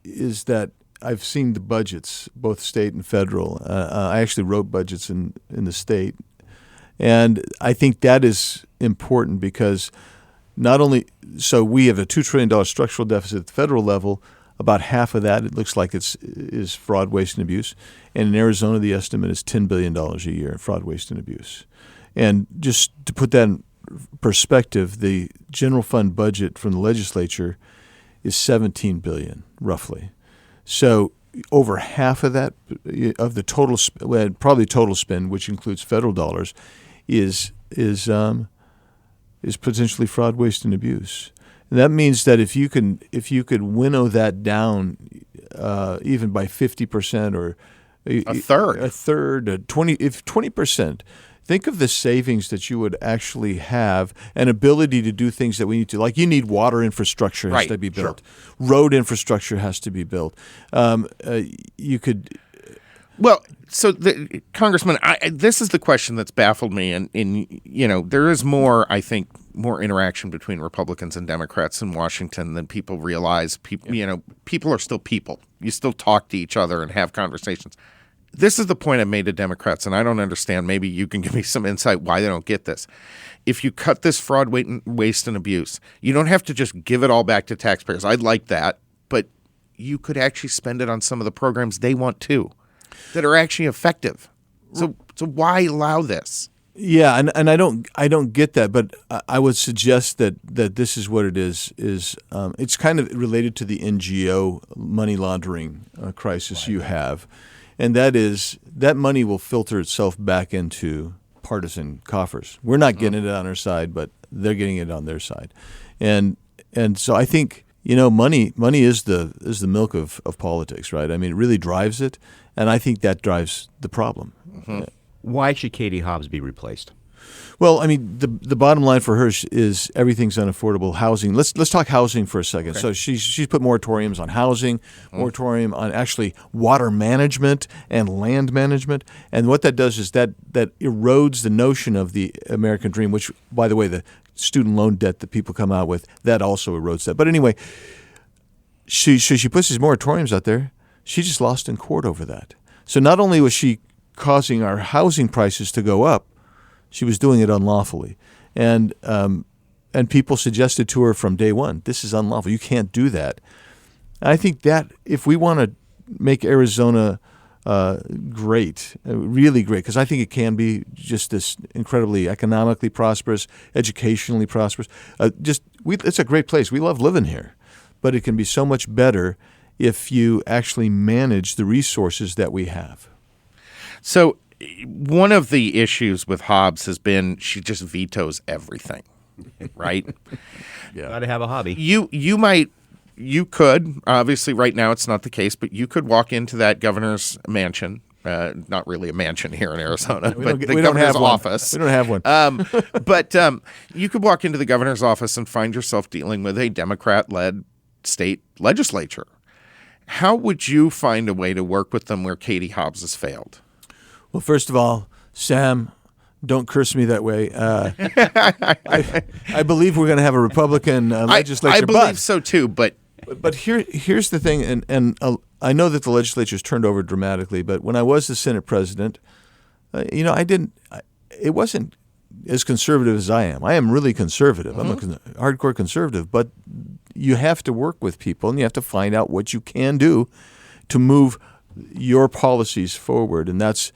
that I've seen the budgets, both state and federal. I actually wrote budgets in the state. And I think that is important because not only – so we have a $2 trillion structural deficit at the federal level. About half of that, it looks like is fraud, waste, and abuse. And in Arizona, the estimate is $10 billion a year in fraud, waste, and abuse. And just to put that in perspective, the general fund budget from the legislature is $17 billion, roughly. So over half of that, of the total, probably total spend, which includes federal dollars, is potentially fraud, waste, and abuse. And that means that if you could winnow that down, even by 50% or a third, 20%. Think of the savings that you would actually have, an ability to do things that we need to. Like you need water infrastructure has to be built. Sure. Road infrastructure has to be built. You could. Well, so Congressman, this is the question that's baffled me, and there is more, I think, more interaction between Republicans and Democrats in Washington than people realize. People are still people. You still talk to each other and have conversations. This is the point I made to Democrats, and I don't understand. Maybe you can give me some insight why they don't get this. If you cut this fraud, waste, and abuse, you don't have to just give it all back to taxpayers. I'd like that, but you could actually spend it on some of the programs they want too, that are actually effective. So So why allow this? Yeah, and I don't get that, but I would suggest that this is what it is. It's kind of related to the NGO money laundering crisis you have, and that is that money will filter itself back into partisan coffers. We're not getting it on our side, but they're getting it on their side, and so I think money is the milk of politics, right? I mean, it really drives it, and I think that drives the problem. Mm-hmm. Why should Katie Hobbs be replaced? Well, I mean, the bottom line for her is everything's unaffordable housing. Let's talk housing for a second. Okay. So she's put moratoriums on housing, moratorium on actually water management and land management. And what that does is that erodes the notion of the American dream, which, by the way, the student loan debt that people come out with, that also erodes that. But anyway, she puts these moratoriums out there. She just lost in court over that. So not only was she causing our housing prices to go up, she was doing it unlawfully. And people suggested to her from day one, this is unlawful. You can't do that. And I think that if we want to make Arizona great, really great, because I think it can be just this incredibly economically prosperous, educationally prosperous. It's a great place. We love living here. But it can be so much better if you actually manage the resources that we have. So one of the issues with Hobbs has been she just vetoes everything, right? Yeah. Got to have a hobby. You could, obviously right now it's not the case, but you could walk into that governor's mansion, not really a mansion here in Arizona, but the governor's office. We don't have one. But you could walk into the governor's office and find yourself dealing with a Democrat-led state legislature. How would you find a way to work with them where Katie Hobbs has failed? Well, first of all, Sam, don't curse me that way. I believe we're going to have a Republican legislature. I believe so too, but here's the thing, and I know that the legislature's turned over dramatically, but when I was the Senate president, it wasn't as conservative as I am. I am really conservative. I'm a hardcore conservative, but you have to work with people, and you have to find out what you can do to move your policies forward, and that's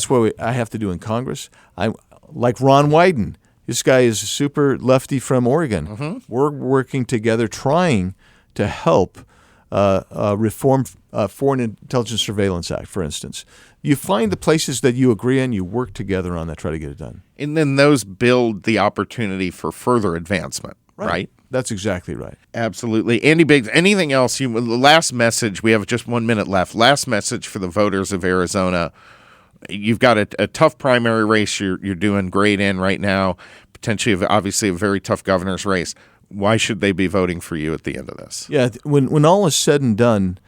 what I have to do in Congress. I like Ron Wyden. This guy is a super lefty from Oregon. We're working together, trying to help reform Foreign Intelligence Surveillance Act, for instance. You find the places that you agree on, you work together on that, try to get it done. And then those build the opportunity for further advancement, right? That's exactly right. Absolutely. Andy Biggs, anything else? Last message, we have just 1 minute left. Last message for the voters of Arizona. You've got a tough primary race you're doing great in right now, potentially obviously a very tough governor's race. Why should they be voting for you at the end of this? Yeah, when all is said and done,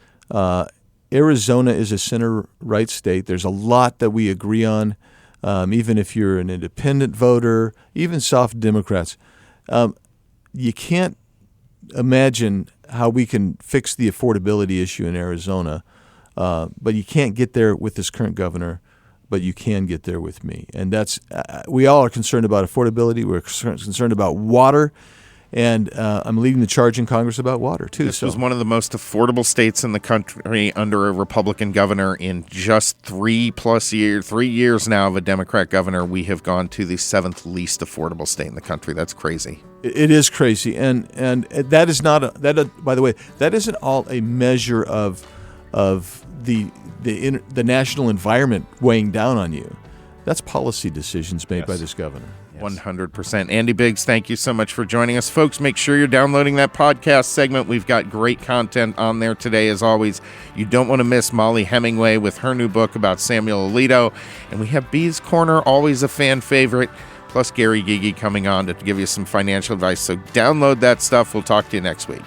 Arizona is a center-right state. There's a lot that we agree on, even if you're an independent voter, even soft Democrats. You can't imagine how we can fix the affordability issue in Arizona, but you can't get there with this current governor, but you can get there with me. And that's we all are concerned about affordability. We're concerned about water. And I'm leading the charge in Congress about water, too. This was one of the most affordable states in the country under a Republican governor. In just 3 years now of a Democrat governor, we have gone to the 7th least affordable state in the country. That's crazy. It is crazy. And that is not, by the way, that isn't all a measure of the national environment weighing down on you. That's policy decisions made by this governor. 100%. Andy Biggs, thank you so much for joining us. Folks, make sure you're downloading that podcast segment. We've got great content on there today, as always. You don't want to miss Mollie Hemingway with her new book about Samuel Alito. And we have Bee's Corner, always a fan favorite, plus Gary Gigi coming on to give you some financial advice. So download that stuff. We'll talk to you next week.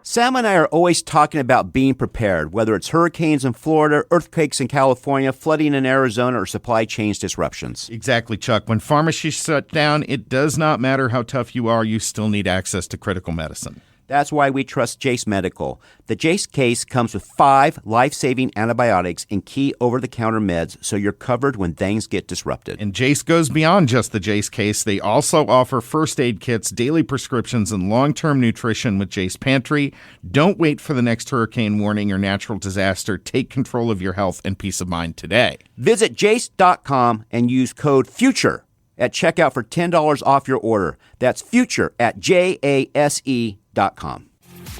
Sam and I are always talking about being prepared, whether it's hurricanes in Florida, earthquakes in California, flooding in Arizona, or supply chain disruptions. Exactly, Chuck. When pharmacies shut down, it does not matter how tough you are, you still need access to critical medicine. That's why we trust Jace Medical. The Jace case comes with 5 life-saving antibiotics and key over-the-counter meds, so you're covered when things get disrupted. And Jace goes beyond just the Jace case. They also offer first aid kits, daily prescriptions, and long-term nutrition with Jace Pantry. Don't wait for the next hurricane warning or natural disaster. Take control of your health and peace of mind today. Visit jace.com and use code FUTURE at checkout for $10 off your order. That's FUTURE at JASE.com.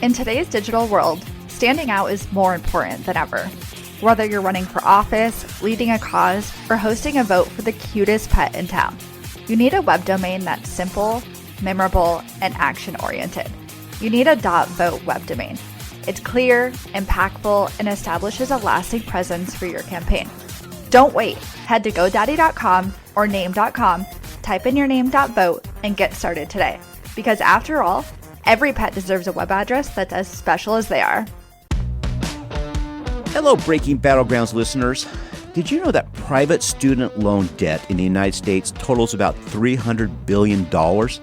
In today's digital world, standing out is more important than ever. Whether you're running for office, leading a cause, or hosting a vote for the cutest pet in town, you need a web domain that's simple, memorable, and action-oriented. You need a .vote web domain. It's clear, impactful, and establishes a lasting presence for your campaign. Don't wait. Head to GoDaddy.com or name.com, type in your name.vote, and get started today. Because after all, every pet deserves a web address that's as special as they are. Hello, Breaking Battlegrounds listeners. Did you know that private student loan debt in the United States totals about $300 billion?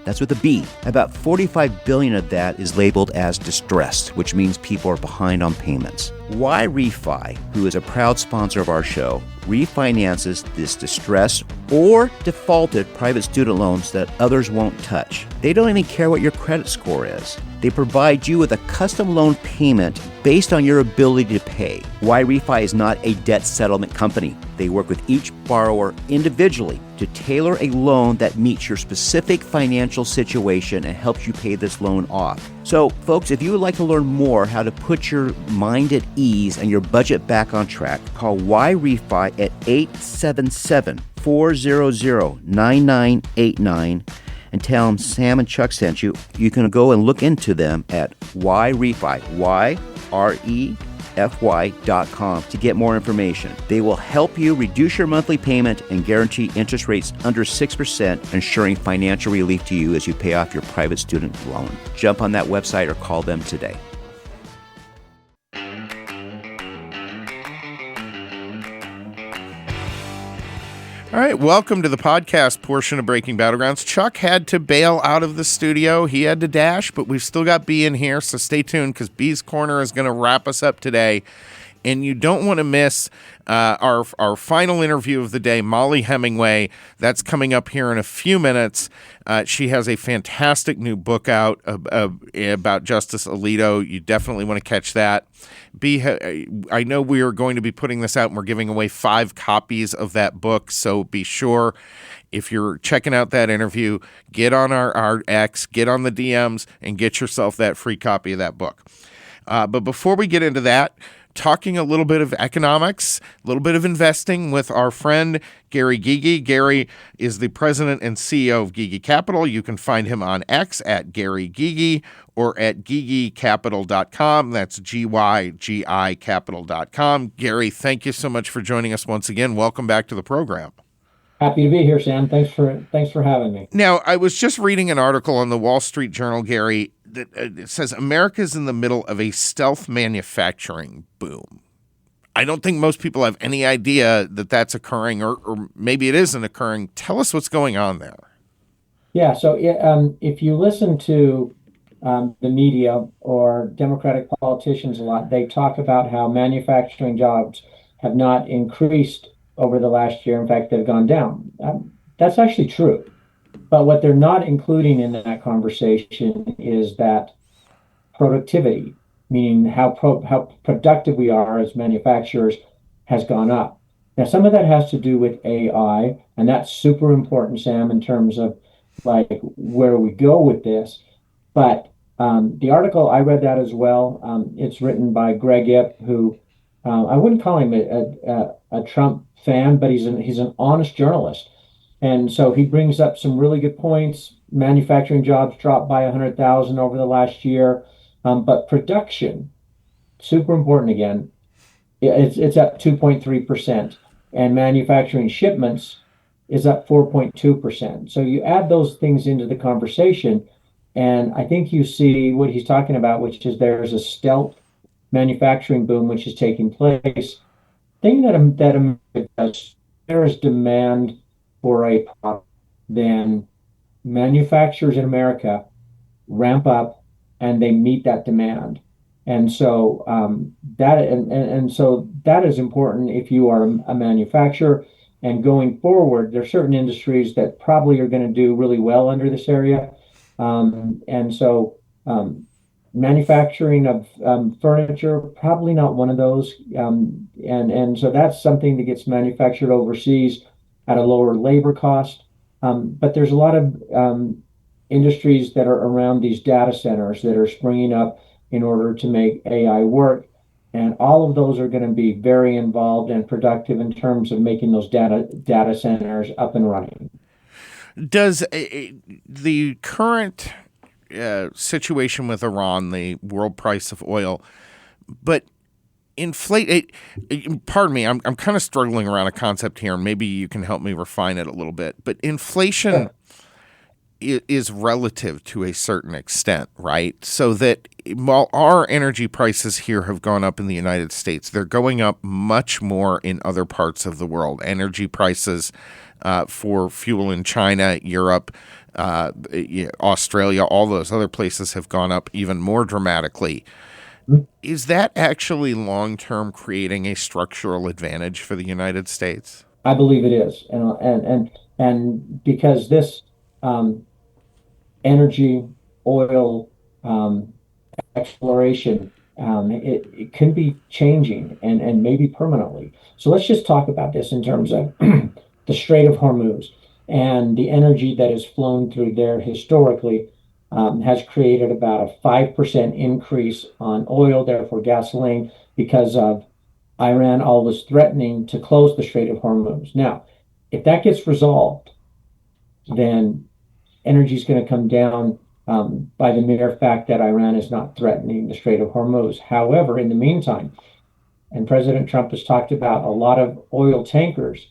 That's with a B. About $45 billion of that is labeled as distressed, which means people are behind on payments. Why Refi, who is a proud sponsor of our show, refinances this distressed or defaulted private student loans that others won't touch. They don't even care what your credit score is. They provide you with a custom loan payment based on your ability to pay. Why Refi is not a debt settlement company. They work with each borrower individually to tailor a loan that meets your specific financial situation and helps you pay this loan off. So, folks, if you would like to learn more how to put your mind at ease and your budget back on track, call Why Refi at 877-400-9989 and tell them Sam and Chuck sent you. You can go and look into them at YREFI, YREFY.com to get more information. They will help you reduce your monthly payment and guarantee interest rates under 6%, ensuring financial relief to you as you pay off your private student loan. Jump on that website or call them today. All right, welcome to the podcast portion of Breaking Battlegrounds. Chuck had to bail out of the studio. He had to dash, but we've still got B in here, so stay tuned because B's Corner is going to wrap us up today. And you don't want to miss our final interview of the day, Mollie Hemingway. That's coming up here in a few minutes. She has a fantastic new book out about Justice Alito. You definitely want to catch that. B, I know we are going to be putting this out, and we're giving away 5 copies of that book, so be sure, if you're checking out that interview, get on our X, get on the DMs, and get yourself that free copy of that book. But before we get into that, talking a little bit of economics, a little bit of investing with our friend Gary Gigi. Gary is the president and CEO of Gigi Capital. You can find him on X at Gary Gigi or at gigicapital.com. That's GYGI capital.com. Gary, thank you so much for joining us once again. Welcome back to the program. Happy to be here, Sam. Thanks for having me. Now, I was just reading an article on the Wall Street Journal, Gary, that it says America's in the middle of a stealth manufacturing boom. I don't think most people have any idea that that's occurring, or maybe it isn't occurring. Tell us what's going on there. Yeah, so if you listen to the media or Democratic politicians a lot, they talk about how manufacturing jobs have not increased over the last year. In fact, they've gone down. That's actually true. But what they're not including in that conversation is that productivity, meaning how productive we are as manufacturers, has gone up. Now, some of that has to do with AI, and that's super important, Sam, in terms of like where we go with this. But the article, I read that as well. It's written by Greg Ip, who I wouldn't call him a Trump fan, but he's an honest journalist. And so he brings up some really good points. Manufacturing jobs dropped by 100,000 over the last year, but production, super important again, it's up 2.3%, and manufacturing shipments is up 4.2%. So you add those things into the conversation, and I think you see what he's talking about, which is there's a stealth manufacturing boom which is taking place. Thing that America does, there is demand for a product, then manufacturers in America ramp up and they meet that demand. And so so that is important if you are a manufacturer. And going forward, there are certain industries that probably are going to do really well under this area. And so manufacturing of furniture, probably not one of those. And so that's something that gets manufactured overseas at a lower labor cost. But there's a lot of industries that are around these data centers that are springing up in order to make AI work. And all of those are going to be very involved and productive in terms of making those data centers up and running. Does the current situation with Iran, the world price of oil, but inflate? Pardon me, I'm kind of struggling around a concept here, and maybe you can help me refine it a little bit. But inflation is relative to a certain extent, right? So that while our energy prices here have gone up in the United States, they're going up much more in other parts of the world. Energy prices for fuel in China, Europe, Australia, all those other places have gone up even more dramatically. Is that actually long-term creating a structural advantage for the United States? I believe it is, and because this energy, oil exploration, it can be changing and maybe permanently. So let's just talk about this in terms of the Strait of Hormuz and the energy that has flown through there historically. Has created about a 5% increase on oil, therefore gasoline, because of Iran always threatening to close the Strait of Hormuz. Now, if that gets resolved, then energy is going to come down by the mere fact that Iran is not threatening the Strait of Hormuz. However, in the meantime, and President Trump has talked about, a lot of oil tankers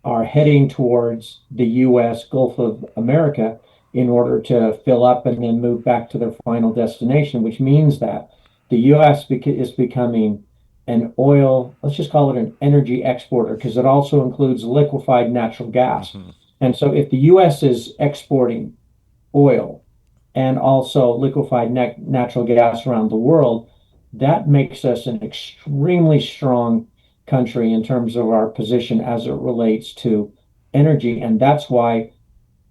are heading towards the U.S. Gulf of America in order to fill up and then move back to their final destination, which means that the U.S. is becoming an oil, let's just call it an energy exporter, because it also includes liquefied natural gas. Mm-hmm. And so if the U.S. is exporting oil and also liquefied natural gas around the world, that makes us an extremely strong country in terms of our position as it relates to energy. And that's why,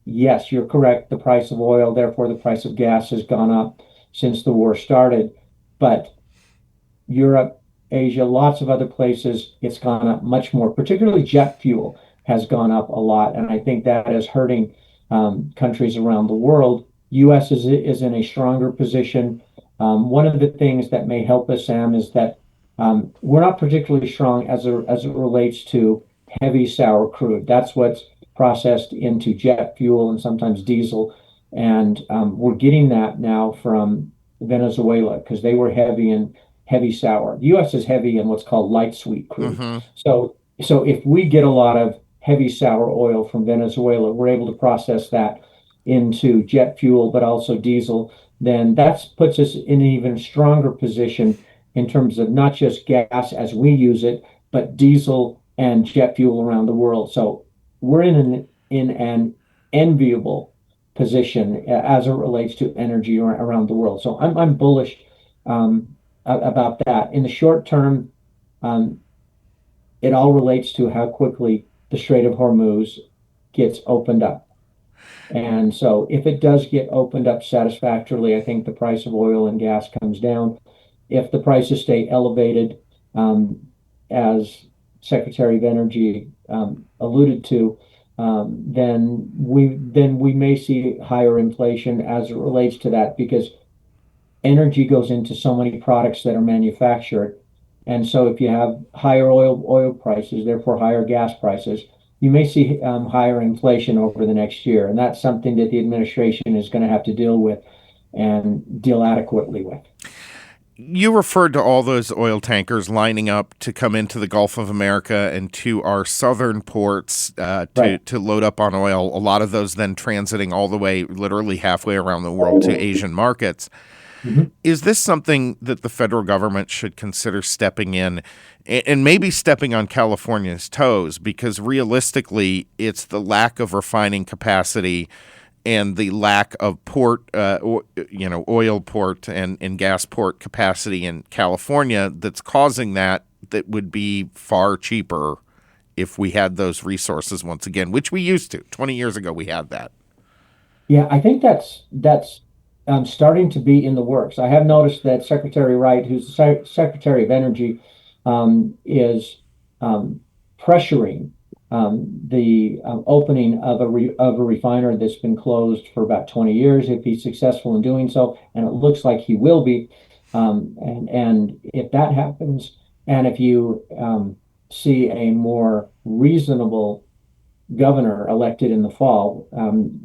yes, you're correct, the price of oil, therefore the price of gas has gone up since the war started. But Europe, Asia, lots of other places, it's gone up much more, particularly jet fuel has gone up a lot. And I think that is hurting countries around the world. U.S. is in a stronger position. One of the things that may help us, Sam, is that we're not particularly strong as it relates to heavy sour crude. That's what's processed into jet fuel and sometimes diesel. And we're getting that now from Venezuela because they were heavy sour. The U.S. is heavy in what's called light sweet crude. Mm-hmm. So if we get a lot of heavy sour oil from Venezuela, we're able to process that into jet fuel, but also diesel, then that puts us in an even stronger position in terms of not just gas as we use it, but diesel and jet fuel around the world. So we're in an enviable position as it relates to energy around the world. So I'm bullish about that. In the short term, it all relates to how quickly the Strait of Hormuz gets opened up. And so if it does get opened up satisfactorily, I think the price of oil and gas comes down. If the prices stay elevated, as Secretary of Energy alluded to, then we may see higher inflation as it relates to that, because energy goes into so many products that are manufactured. And so if you have higher oil prices, therefore higher gas prices, you may see higher inflation over the next year. And that's something that the administration is going to have to deal with and deal adequately with. You referred to all those oil tankers lining up to come into the Gulf of America and to our southern ports to load up on oil. A lot of those then transiting all the way, literally halfway around the world, to Asian markets. Mm-hmm. Is this something that the federal government should consider stepping in and maybe stepping on California's toes? Because realistically, it's the lack of refining capacity and the lack of port, oil port and gas port capacity in California that's causing that would be far cheaper if we had those resources once again, which we used to. 20 years ago, we had that. Yeah, I think that's starting to be in the works. I have noticed that Secretary Wright, who's the Secretary of Energy, is pressuring the opening of a refiner that's been closed for about 20 years, if he's successful in doing so, and it looks like he will be. And if that happens, and if you see a more reasonable governor elected in the fall,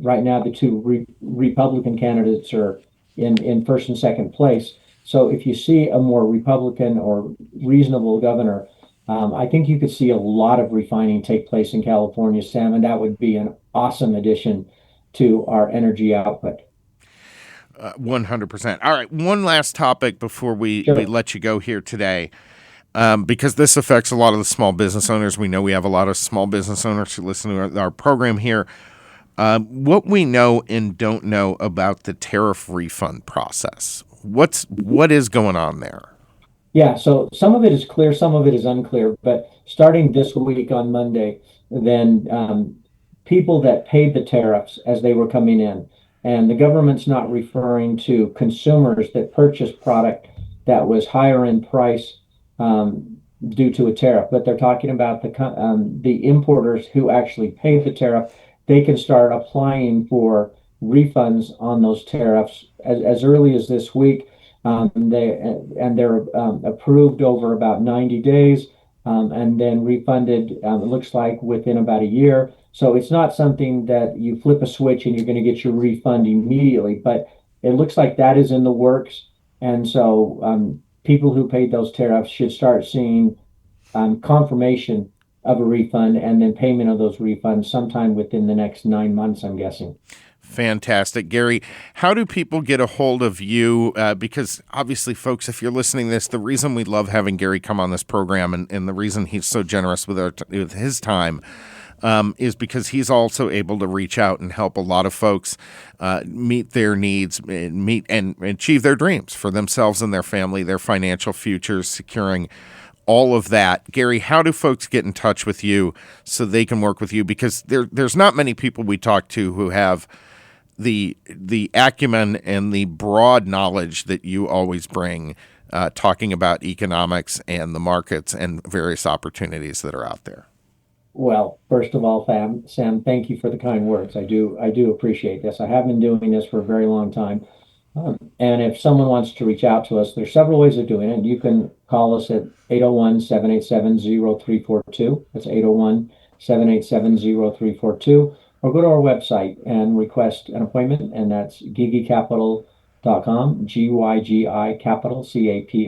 right now the two Republican candidates are in first and second place. So if you see a more Republican or reasonable governor, I think you could see a lot of refining take place in California, Sam, and that would be an awesome addition to our energy output. 100%. All right, one last topic before we let you go here today, because this affects a lot of the small business owners. We know we have a lot of small business owners who listen to our program here. What we know and don't know about the tariff refund process. What is going on there? Yeah, so some of it is clear, some of it is unclear. But starting this week on Monday, then people that paid the tariffs as they were coming in, and the government's not referring to consumers that purchased product that was higher in price due to a tariff, but they're talking about the importers who actually paid the tariff. They can start applying for refunds on those tariffs as early as this week. They're approved over about 90 days, and then refunded, it looks like within about a year. So it's not something that you flip a switch and you're going to get your refund immediately, but it looks like that is in the works. And so people who paid those tariffs should start seeing confirmation of a refund and then payment of those refunds sometime within the next 9 months, I'm guessing. Fantastic. Gary, how do people get a hold of you? Because obviously, folks, if you're listening to this, the reason we love having Gary come on this program and the reason he's so generous with his time is because he's also able to reach out and help a lot of folks meet their needs, meet and achieve their dreams for themselves and their family, their financial futures, securing all of that. Gary, how do folks get in touch with you so they can work with you? Because there's not many people we talk to who have the acumen and the broad knowledge that you always bring, talking about economics and the markets and various opportunities that are out there. Well, first of all, Sam, thank you for the kind words. I do appreciate this. I have been doing this for a very long time. And if someone wants to reach out to us, there's several ways of doing it. You can call us at 801-787-0342. That's 801-787-0342. Or go to our website and request an appointment, and that's gigicapital.com, G-Y-G-I capital, C-A-P-I-T-A-L.com.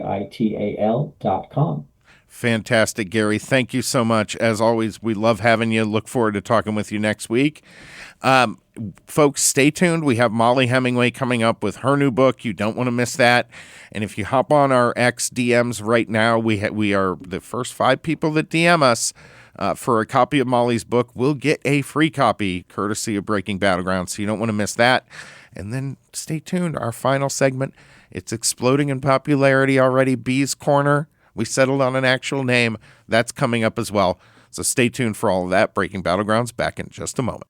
Fantastic, Gary. Thank you so much. As always, we love having you. Look forward to talking with you next week. Folks, stay tuned. We have Mollie Hemingway coming up with her new book. You don't want to miss that. And if you hop on our X DMs right now, we are the first 5 people that DM us for a copy of Mollie's book. We'll get a free copy courtesy of Breaking Battlegrounds, so you don't want to miss that. And then stay tuned. Our final segment, it's exploding in popularity already, Bee's Corner. We settled on an actual name. That's coming up as well. So stay tuned for all of that. Breaking Battlegrounds back in just a moment.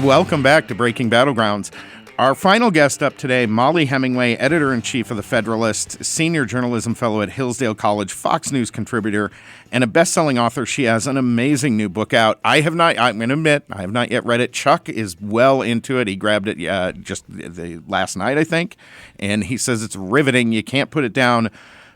Welcome back to Breaking Battlegrounds. Our final guest up today, Mollie Hemingway, editor-in-chief of The Federalist, senior journalism fellow at Hillsdale College, Fox News contributor, and a best-selling author. She has an amazing new book out. I'm going to admit, I have not yet read it. Chuck is well into it. He grabbed it just the last night, I think, and he says it's riveting. You can't put it down.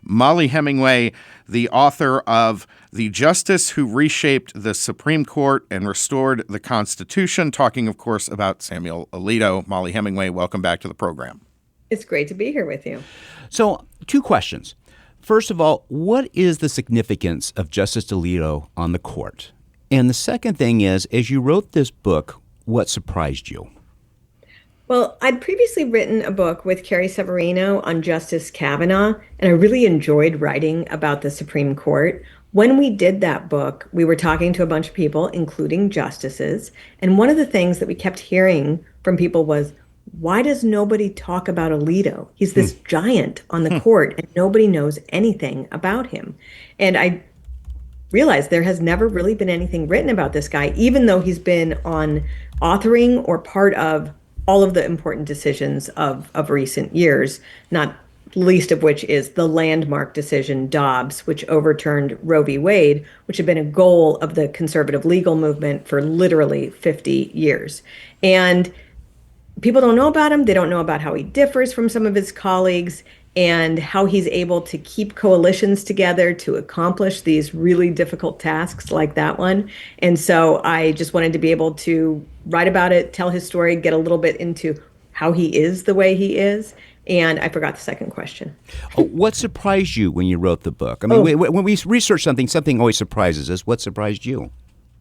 Mollie Hemingway, the author of The Justice Who Reshaped the Supreme Court and Restored the Constitution, talking, of course, about Samuel Alito. Mollie Hemingway, welcome back to the program. It's great to be here with you. So, 2 questions. First of all, what is the significance of Justice Alito on the court? And the second thing is, as you wrote this book, what surprised you? Well, I'd previously written a book with Carrie Severino on Justice Kavanaugh, and I really enjoyed writing about the Supreme Court. When we did that book, we were talking to a bunch of people, including justices. And one of the things that we kept hearing from people was, why does nobody talk about Alito? He's this giant on the court, and nobody knows anything about him. And I realized there has never really been anything written about this guy, even though he's been on authoring or part of all of the important decisions of recent years, not least of which is the landmark decision Dobbs, which overturned Roe v. Wade, which had been a goal of the conservative legal movement for literally 50 years. And people don't know about him. They don't know about how he differs from some of his colleagues and how he's able to keep coalitions together to accomplish these really difficult tasks like that one. And so I just wanted to be able to write about it, tell his story, get a little bit into how he is the way he is. And I forgot the second question. What surprised you when you wrote the book? I mean, when we research something always surprises us. What surprised you?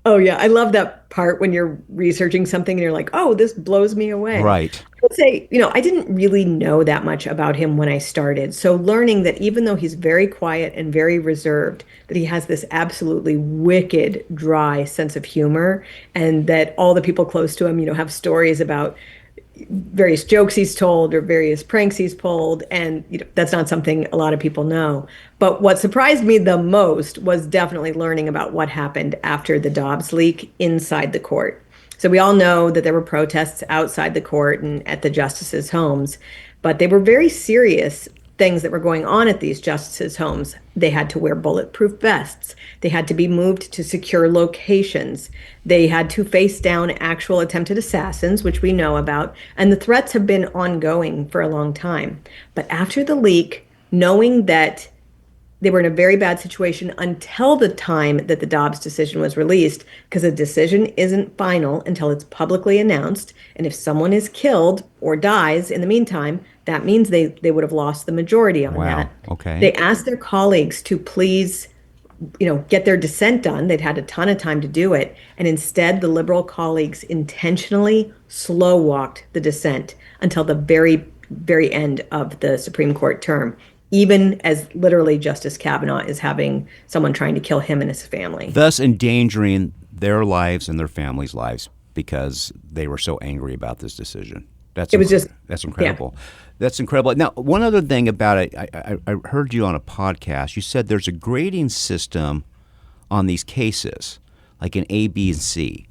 Oh, yeah. I love that part when you're researching something and you're like, oh, this blows me away. Right. I would say, I didn't really know that much about him when I started. So learning that even though he's very quiet and very reserved, that he has this absolutely wicked, dry sense of humor, and that all the people close to him, have stories about various jokes he's told or various pranks he's pulled, and that's not something a lot of people know. But what surprised me the most was definitely learning about what happened after the Dobbs leak inside the court. So we all know that there were protests outside the court and at the justices' homes, but they were very serious things that were going on at these justices' homes. They had to wear bulletproof vests. They had to be moved to secure locations. They had to face down actual attempted assassins, which we know about, and the threats have been ongoing for a long time. But after the leak, knowing that they were in a very bad situation until the time that the Dobbs decision was released, because a decision isn't final until it's publicly announced. And if someone is killed or dies in the meantime, that means they would have lost the majority on that. Okay. They asked their colleagues to please, get their dissent done. They'd had a ton of time to do it. And instead, the liberal colleagues intentionally slow walked the dissent until the very, very end of the Supreme Court term, even as literally Justice Kavanaugh is having someone trying to kill him and his family. Thus endangering their lives and their families' lives because they were so angry about this decision. That's incredible. Yeah. That's incredible. Now, one other thing about it, I heard you on a podcast. You said there's a grading system on these cases, like an A, B, and C.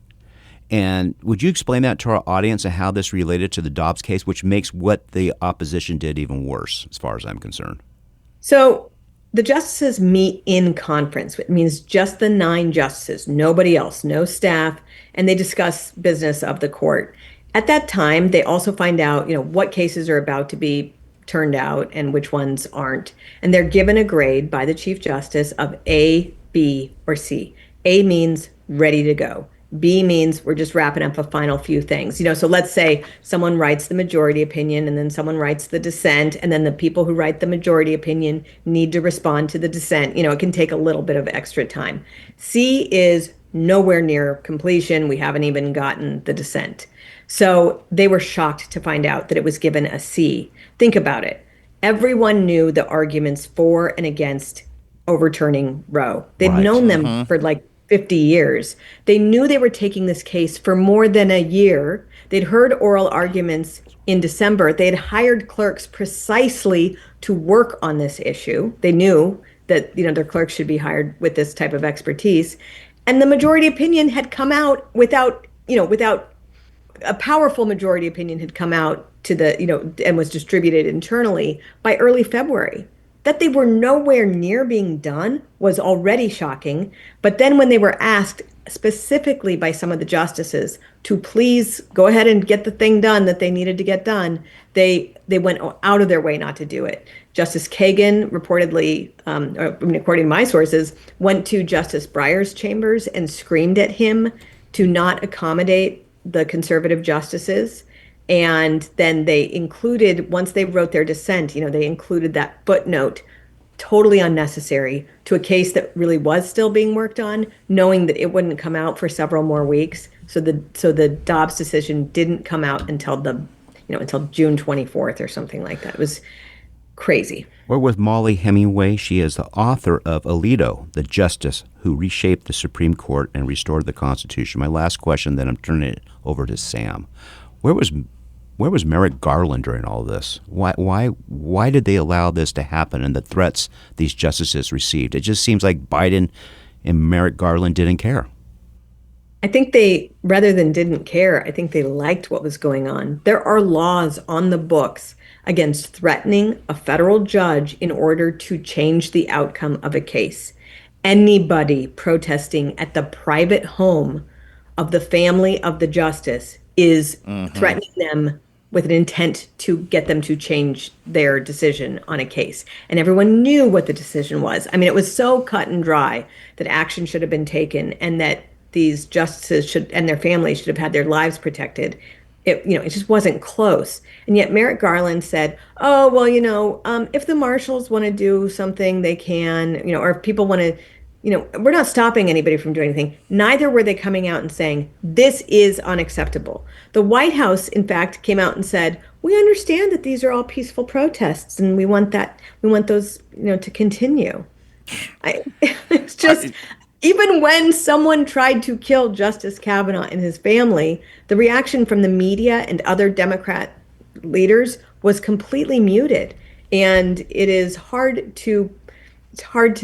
And would you explain that to our audience and how this related to the Dobbs case, which makes what the opposition did even worse, as far as I'm concerned? So the justices meet in conference. It means just the 9 justices, nobody else, no staff, and they discuss business of the court. At that time, they also find out, what cases are about to be turned out and which ones aren't. And they're given a grade by the Chief Justice of A, B, or C. A means ready to go. B means we're just wrapping up a final few things. So let's say someone writes the majority opinion and then someone writes the dissent, and then the people who write the majority opinion need to respond to the dissent. It can take a little bit of extra time. C is nowhere near completion. We haven't even gotten the dissent. So they were shocked to find out that it was given a C. Think about it. Everyone knew the arguments for and against overturning Roe. They'd known them for 50 years. They knew they were taking this case for more than a year. They'd heard oral arguments in December. They'd hired clerks precisely to work on this issue. They knew that, their clerks should be hired with this type of expertise. And the majority opinion had come out without a powerful majority opinion had come out to and was distributed internally by early February. That they were nowhere near being done was already shocking. But then when they were asked specifically by some of the justices to please go ahead and get the thing done that they needed to get done, they went out of their way not to do it. Justice Kagan reportedly, according to my sources, went to Justice Breyer's chambers and screamed at him to not accommodate the conservative justices. And then they included, once they wrote their dissent, they included that footnote, totally unnecessary, to a case that really was still being worked on, knowing that it wouldn't come out for several more weeks. So the Dobbs decision didn't come out until until June 24th or something like that. It was crazy. We're with Mollie Hemingway. She is the author of Alito, the Justice Who Reshaped the Supreme Court and Restored the Constitution. My last question, then I'm turning it over to Sam. Where was Merrick Garland during all this? Why did they allow this to happen and the threats these justices received? It just seems like Biden and Merrick Garland didn't care. I think they, rather than didn't care, I think they liked what was going on. There are laws on the books against threatening a federal judge in order to change the outcome of a case. Anybody protesting at the private home of the family of the justice is threatening them with an intent to get them to change their decision on a case. And everyone knew what the decision was. I mean, it was so cut and dry that action should have been taken and that these justices should and their families should have had their lives protected. It just wasn't close. And yet Merrick Garland said, oh, well, if the marshals want to do something, they can, or if people want to, we're not stopping anybody from doing anything. Neither were they coming out and saying, this is unacceptable. The White House, in fact, came out and said, we understand that these are all peaceful protests and we want those, to continue. It's just, even when someone tried to kill Justice Kavanaugh and his family, the reaction from the media and other Democrat leaders was completely muted. And it's hard to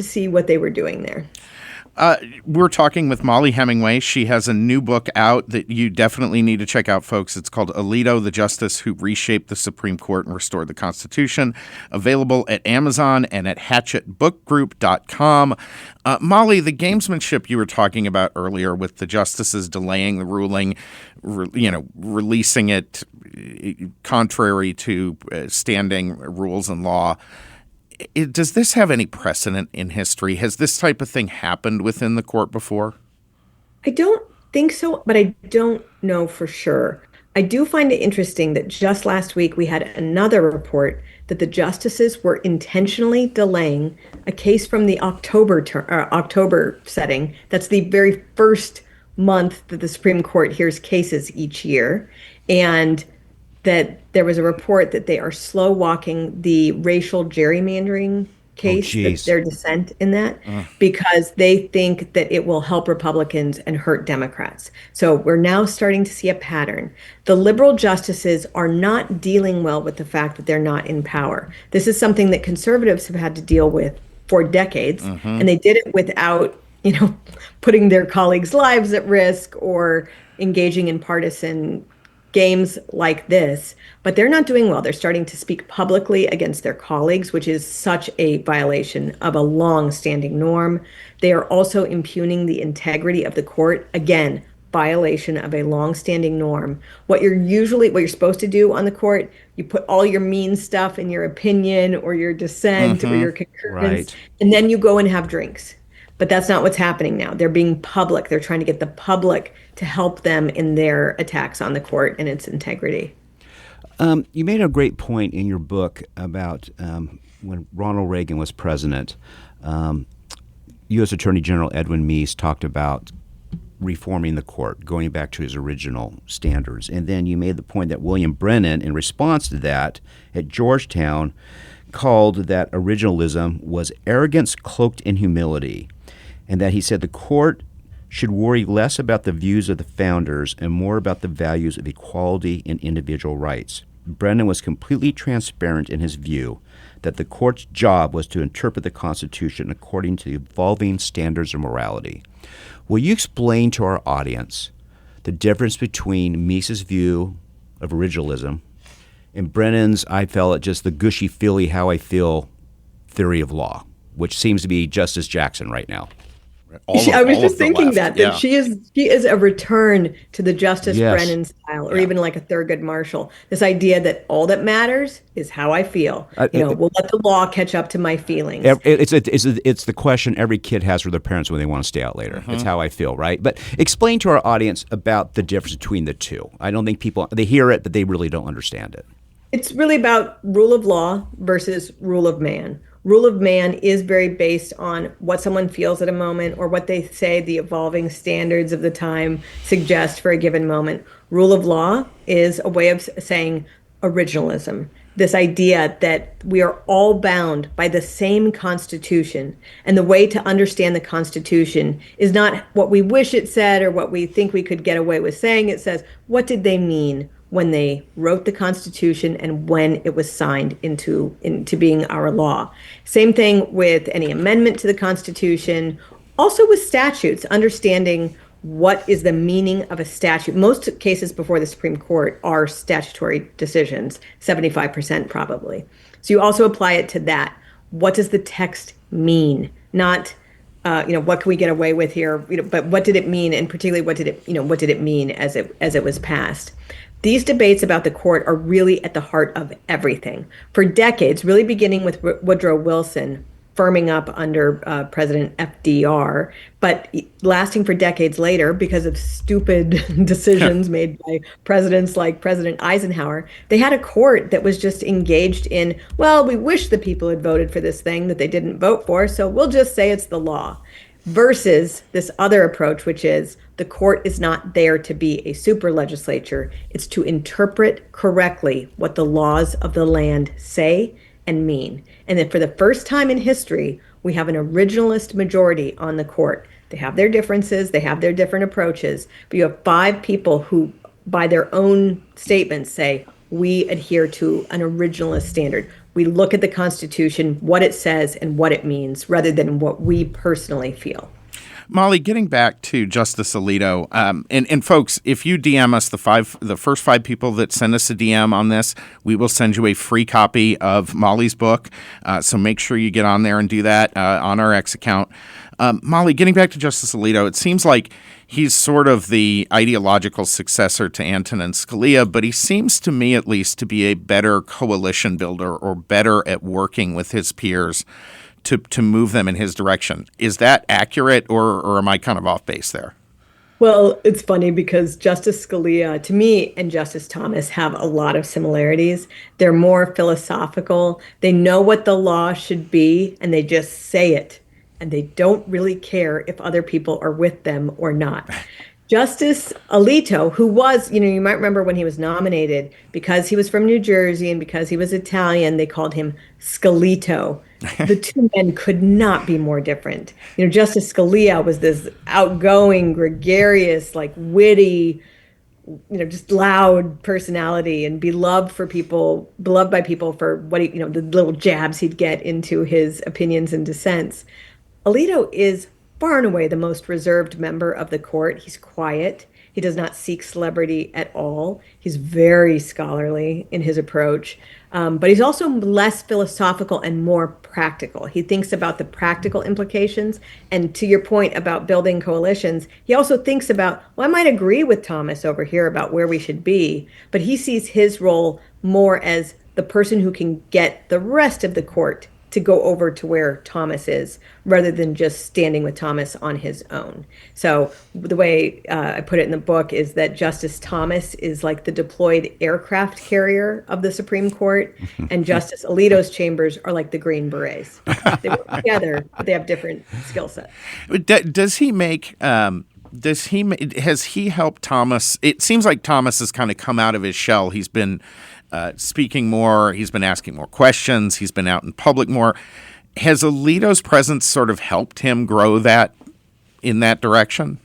see what they were doing there. We're talking with Mollie Hemingway. She has a new book out that you definitely need to check out, folks. It's called Alito, the Justice Who Reshaped the Supreme Court and Restored the Constitution. Available at Amazon and at hatchetbookgroup.com. Mollie, the gamesmanship you were talking about earlier with the justices delaying the ruling, releasing it contrary to standing rules and law, does this have any precedent in history? Has this type of thing happened within the court before? I don't think so, but I don't know for sure. I do find it interesting that just last week we had another report that the justices were intentionally delaying a case from the October setting. That's the very first month that the Supreme Court hears cases each year. And that there was a report that they are slow walking the racial gerrymandering case, that their dissent in that, because they think that it will help Republicans and hurt Democrats. So we're now starting to see a pattern. The liberal justices are not dealing well with the fact that they're not in power. This is something that conservatives have had to deal with for decades, and they did it without, putting their colleagues' lives at risk or engaging in partisan games like this, but they're not doing well. They're starting to speak publicly against their colleagues, which is such a violation of a long-standing norm. They are also impugning the integrity of the court. Again, violation of a long-standing norm. What you're supposed to do on the court, you put all your mean stuff in your opinion or your dissent or your concurrence, and then you go and have drinks. But that's not what's happening now. They're being public. They're trying to get the public to help them in their attacks on the court and its integrity. You made a great point in your book about when Ronald Reagan was president. U.S. Attorney General Edwin Meese talked about reforming the court, going back to his original standards. And then you made the point that William Brennan, in response to that, at Georgetown, called that originalism was arrogance cloaked in humility, and that he said the court should worry less about the views of the founders and more about the values of equality and individual rights. Brennan was completely transparent in his view that the court's job was to interpret the Constitution according to evolving standards of morality. Will you explain to our audience the difference between Mises' view of originalism and Brennan's, I felt, just the gushy-feely, how I feel theory of law, which seems to be Justice Jackson right now? I was just thinking that she is a return to the Justice Brennan style, or even like a Thurgood Marshall. This idea that all that matters is how I feel. We'll let the law catch up to my feelings. It's the question every kid has for their parents when they want to stay out later. It's how I feel, right? But explain to our audience about the difference between the two. I don't think they hear it, but they really don't understand it. It's really about rule of law versus rule of man. Rule of man is very based on what someone feels at a moment or what they say the evolving standards of the time suggest for a given moment. Rule of law is a way of saying originalism. this idea that we are all bound by the same Constitution. And the way to understand the Constitution is not what we wish it said or what we think we could get away with saying. It says, what did they mean when they wrote the Constitution and when it was signed into being our law? Same thing with any amendment to the Constitution, also with statutes, understanding what is the meaning of a statute. Most cases before the Supreme Court are statutory decisions, 75% probably. So you also apply it to that. What does the text mean? Not, what can we get away with here? But what did it mean? And particularly, what did it mean as it was passed? These debates about the court are really at the heart of everything. For decades, really beginning with Woodrow Wilson, firming up under President FDR, but lasting for decades later because of stupid decisions made by presidents like President Eisenhower. They had a court that was just engaged in, well, we wish the people had voted for this thing that they didn't vote for, so we'll just say it's the law. Versus this other approach, which is the court is not there to be a super legislature. It's to interpret correctly what the laws of the land say and mean. And then for the first time in history, we have an originalist majority on the court. They have their differences, they have their different approaches, but you have 5 people who, by their own statements, say, we adhere to an originalist standard. We look at the Constitution, what it says and what it means, rather than what we personally feel. Mollie, getting back to Justice Alito, and folks, if you DM us the first 5 people that send us a DM on this, we will send you a free copy of Mollie's book. So make sure you get on there and do that on our X account. Mollie, getting back to Justice Alito, it seems like he's sort of the ideological successor to Antonin Scalia, but he seems to me at least to be a better coalition builder or better at working with his peers to move them in his direction. Is that accurate, or am I kind of off base there? Well, it's funny because Justice Scalia, to me, and Justice Thomas have a lot of similarities. They're more philosophical. They know what the law should be, and they just say it. And they don't really care if other people are with them or not. Justice Alito, who was, you might remember when he was nominated, because he was from New Jersey and because he was Italian, they called him Scalito. The two men could not be more different. Justice Scalia was this outgoing, gregarious, witty, just loud personality and beloved by people for what the little jabs he'd get into his opinions and dissents. Alito is far and away the most reserved member of the court. He's quiet. He does not seek celebrity at all. He's very scholarly in his approach, but he's also less philosophical and more practical. He thinks about the practical implications. And to your point about building coalitions, he also thinks about, well, I might agree with Thomas over here about where we should be, but he sees his role more as the person who can get the rest of the court to go over to where Thomas is, rather than just standing with Thomas on his own. So the way I put it in the book is that Justice Thomas is like the deployed aircraft carrier of the Supreme Court, and Justice Alito's chambers are like the Green Berets. They work together, but they have different skill sets. Has he helped Thomas? It seems like Thomas has kind of come out of his shell. He's been speaking more. He's been asking more questions. He's been out in public more. Has Alito's presence sort of helped him grow that in that direction?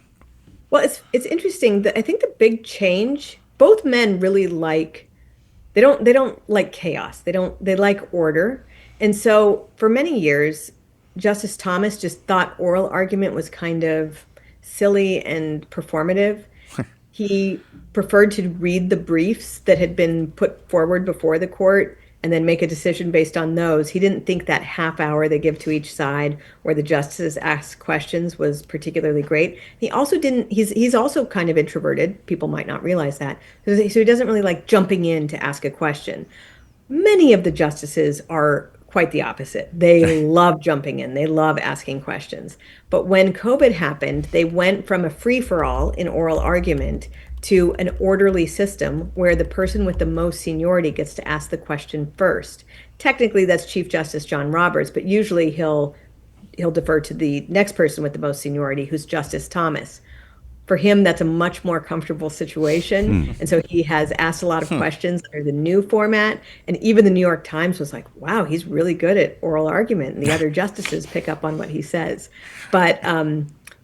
Well, it's interesting that I think the big change, both men really they don't like chaos. They like order. And so for many years, Justice Thomas just thought oral argument was kind of silly and performative. He preferred to read the briefs that had been put forward before the court and then make a decision based on those. He didn't think that half hour they give to each side where the justices ask questions was particularly great. He also he's also kind of introverted. People might not realize that. So he doesn't really like jumping in to ask a question. Many of the justices are quite the opposite. They love jumping in. They love asking questions. But when COVID happened, they went from a free-for-all in oral argument to an orderly system where the person with the most seniority gets to ask the question first. Technically, that's Chief Justice John Roberts, but usually he'll defer to the next person with the most seniority, who's Justice Thomas. For him, that's a much more comfortable situation. And so he has asked a lot of questions under the new format. And even the New York Times was like, wow, he's really good at oral argument. And the other justices pick up on what he says. But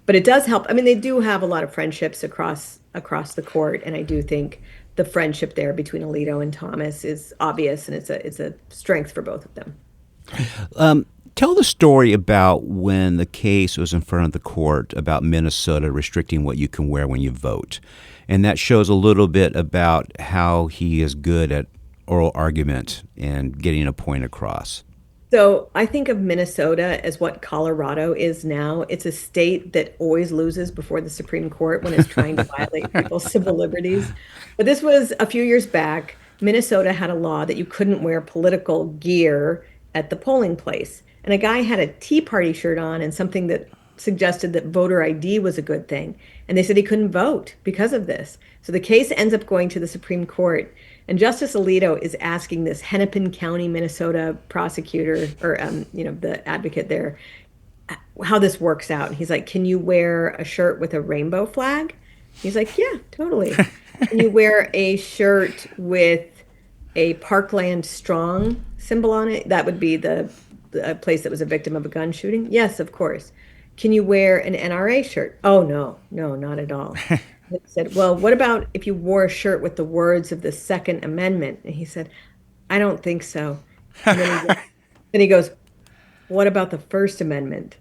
it does help. I mean, they do have a lot of friendships across the court. And I do think the friendship there between Alito and Thomas is obvious. And it's a strength for both of them. Tell the story about when the case was in front of the court about Minnesota restricting what you can wear when you vote. And that shows a little bit about how he is good at oral argument and getting a point across. So I think of Minnesota as what Colorado is now. It's a state that always loses before the Supreme Court when it's trying to violate people's civil liberties. But this was a few years back. Minnesota had a law that you couldn't wear political gear at the polling place. And a guy had a Tea Party shirt on and something that suggested that voter ID was a good thing. And they said he couldn't vote because of this. So the case ends up going to the Supreme Court. And Justice Alito is asking this Hennepin County, Minnesota prosecutor, or the advocate there, how this works out. And he's like, can you wear a shirt with a rainbow flag? He's like, yeah, totally. Can you wear a shirt with a Parkland Strong symbol on it? That would be the place that was a victim of a gun shooting? Yes, of course. Can you wear an NRA shirt? Oh, no, not at all. He said, well, what about if you wore a shirt with the words of the Second Amendment? And he said, I don't think so. And then he goes, what about the First Amendment?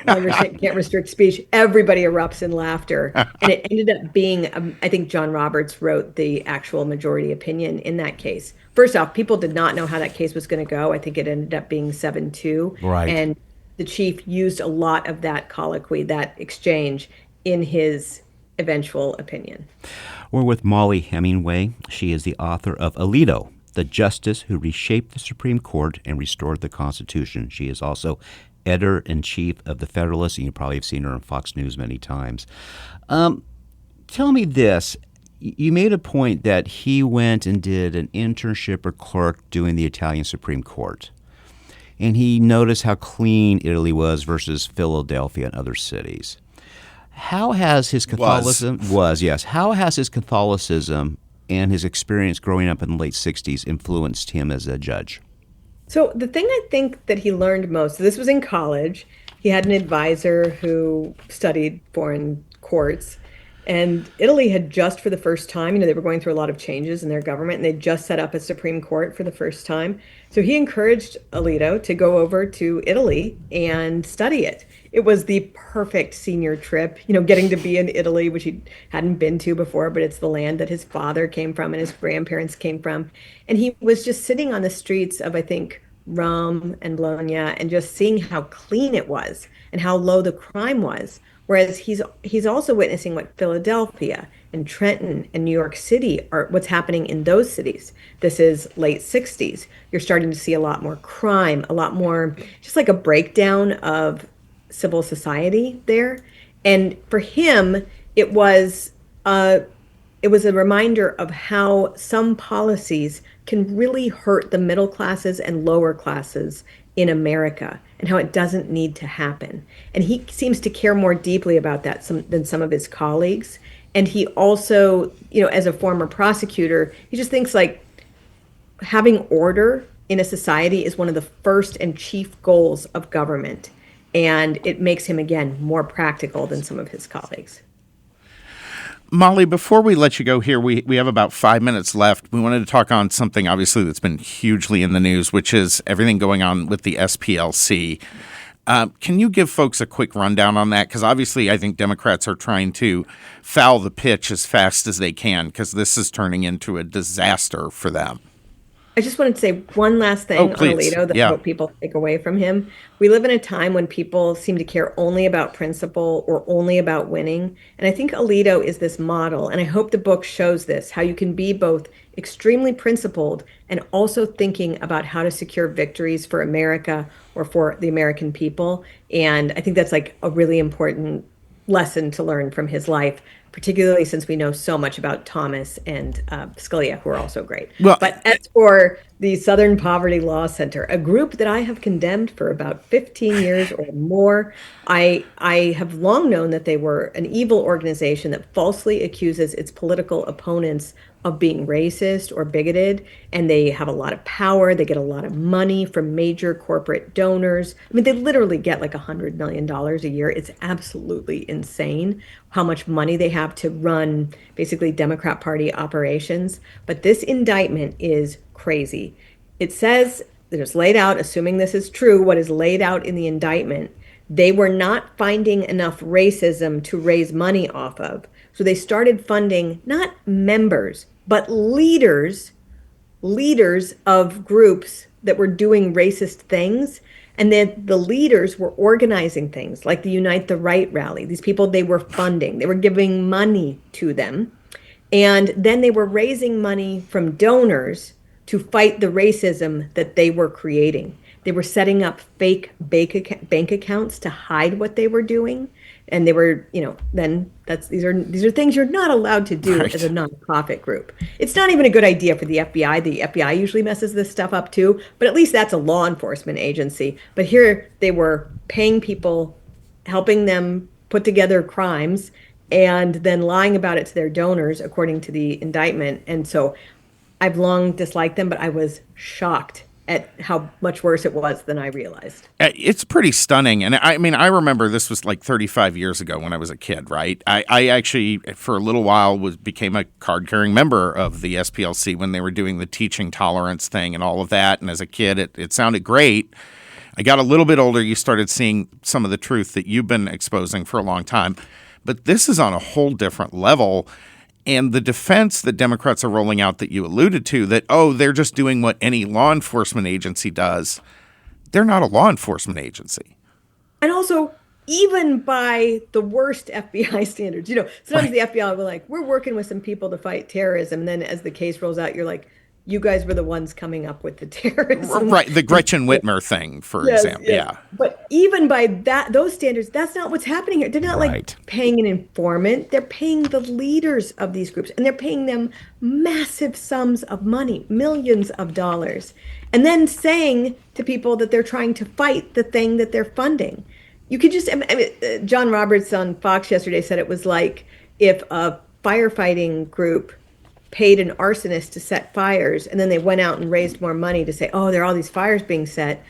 Can't restrict speech. Everybody erupts in laughter. And it ended up being, I think John Roberts wrote the actual majority opinion in that case. First off, people did not know how that case was going to go. I think it ended up being 7-2. Right. And the chief used a lot of that colloquy, that exchange, in his eventual opinion. We're with Mollie Hemingway. She is the author of Alito, the justice who reshaped the Supreme Court and restored the Constitution. She is also editor-in-chief of The Federalist, and you probably have seen her on Fox News many times. Tell me this. You made a point that he went and did an internship or clerk doing the Italian Supreme Court. And he noticed how clean Italy was versus Philadelphia and other cities. How has his Catholicism How has his Catholicism and his experience growing up in the late 60s influenced him as a judge? So the thing I think that he learned most, this was in college. He had an advisor who studied foreign courts. And Italy had just for the first time, they were going through a lot of changes in their government, and they just set up a Supreme Court for the first time. So he encouraged Alito to go over to Italy and study it. It was the perfect senior trip, getting to be in Italy, which he hadn't been to before, but it's the land that his father came from and his grandparents came from. And he was just sitting on the streets of, I think, Rome and Bologna and just seeing how clean it was and how low the crime was. Whereas he's also witnessing what Philadelphia and Trenton and New York City are, what's happening in those cities. This is late 60s. You're starting to see a lot more crime, a lot more, just like a breakdown of civil society there. And for him, it was a reminder of how some policies can really hurt the middle classes and lower classes in America, and how it doesn't need to happen. And he seems to care more deeply about that than some of his colleagues. And he also, as a former prosecutor, he just thinks like having order in a society is one of the first and chief goals of government. And it makes him, again, more practical than some of his colleagues. Mollie, before we let you go here, we have about 5 minutes left. We wanted to talk on something, obviously, that's been hugely in the news, which is everything going on with the SPLC. Can you give folks a quick rundown on that? Because obviously, I think Democrats are trying to foul the pitch as fast as they can, because this is turning into a disaster for them. I just wanted to say one last thing on Alito that I hope people take away from him. We live in a time when people seem to care only about principle or only about winning. And I think Alito is this model. And I hope the book shows this, how you can be both extremely principled and also thinking about how to secure victories for America or for the American people. And I think that's like a really important lesson to learn from his life, particularly since we know so much about Thomas and Scalia, who are also great. But as for the Southern Poverty Law Center, a group that I have condemned for about 15 years or more. I have long known that they were an evil organization that falsely accuses its political opponents of being racist or bigoted, and they have a lot of power. They get a lot of money from major corporate donors. I mean, they literally get like $100 million a year. It's absolutely insane how much money they have to run basically Democrat Party operations. But this indictment is crazy. It says, there's laid out, assuming this is true, what is laid out in the indictment, they were not finding enough racism to raise money off of. So they started funding not members, but leaders of groups that were doing racist things. And then the leaders were organizing things like the Unite the Right rally. These people they were funding, they were giving money to them. And then they were raising money from donors to fight the racism that they were creating. They were setting up fake bank accounts to hide what they were doing. And they were, then these are things you're not allowed to do as a nonprofit group. It's not even a good idea for the FBI. The FBI usually messes this stuff up too, but at least that's a law enforcement agency. But here they were paying people, helping them put together crimes, and then lying about it to their donors, according to the indictment. And so I've long disliked them, but I was shocked at how much worse it was than I realized. It's pretty stunning. And I mean, I remember this was like 35 years ago when I was a kid, right? I actually, for a little while, became a card-carrying member of the SPLC when they were doing the teaching tolerance thing and all of that. And as a kid, it sounded great. I got a little bit older. You started seeing some of the truth that you've been exposing for a long time. But this is on a whole different level. And the defense that Democrats are rolling out that you alluded to, that, they're just doing what any law enforcement agency does. They're not a law enforcement agency. And also, even by the worst FBI standards, sometimes the FBI will be like, we're working with some people to fight terrorism. And then as the case rolls out, you're like, you guys were the ones coming up with the terrorism. Right, the Gretchen Whitmer thing, for example. Yes. Yeah. But even by those standards, that's not what's happening here. They're not like paying an informant. They're paying the leaders of these groups, and they're paying them massive sums of money, millions of dollars, and then saying to people that they're trying to fight the thing that they're funding. You could just, John Roberts on Fox yesterday said it was like if a firefighting group paid an arsonist to set fires, and then they went out and raised more money to say, there are all these fires being set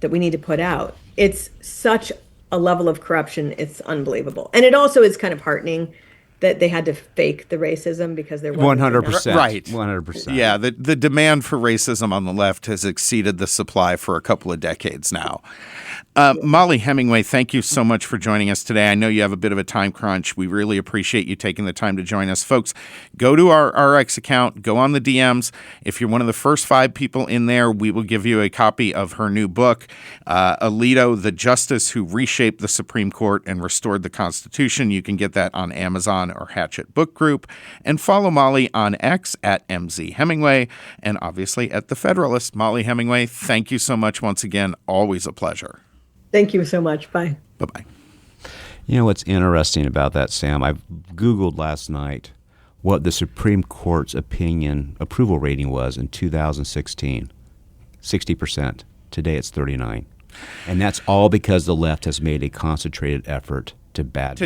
that we need to put out. It's such a level of corruption. It's unbelievable. And it also is kind of heartening that they had to fake the racism because there wasn't 100%. Right. 100%. Yeah, the demand for racism on the left has exceeded the supply for a couple of decades now. Mollie Hemingway, thank you so much for joining us today. I know you have a bit of a time crunch. We really appreciate you taking the time to join us. Folks, go to our RX account, go on the DMs. If you're one of the first 5 people in there, we will give you a copy of her new book, Alito, the Justice Who Reshaped the Supreme Court and Restored the Constitution. You can get that on Amazon or Hatchet Book Group. And follow Mollie on X at MZ Hemingway and obviously at The Federalist. Mollie Hemingway, thank you so much once again. Always a pleasure. Thank you so much. Bye. Bye-bye. You know what's interesting about that, Sam? I Googled last night what the Supreme Court's approval rating was in 2016. 60%. Today it's 39%. And that's all because the left has made a concentrated effort to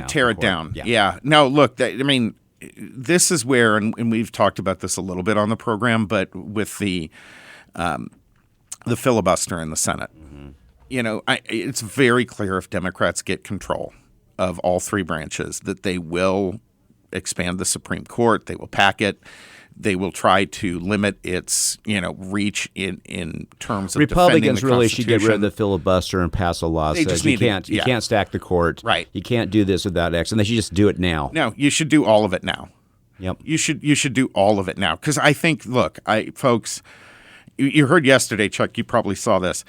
tear it down. Yeah. No, look, this is where, and we've talked about this a little bit on the program, but with the filibuster in the Senate. Mm-hmm. It's very clear if Democrats get control of all 3 branches that they will expand the Supreme Court. They will pack it. They will try to limit its, reach in terms of Republicans defending the really should get rid of the filibuster and pass a law that says you can't stack the court. Right. You can't do this without X, and they should just do it now. No, you should do all of it now. Yep. You should do all of it now because I think, look, folks, you heard yesterday, Chuck. You probably saw this.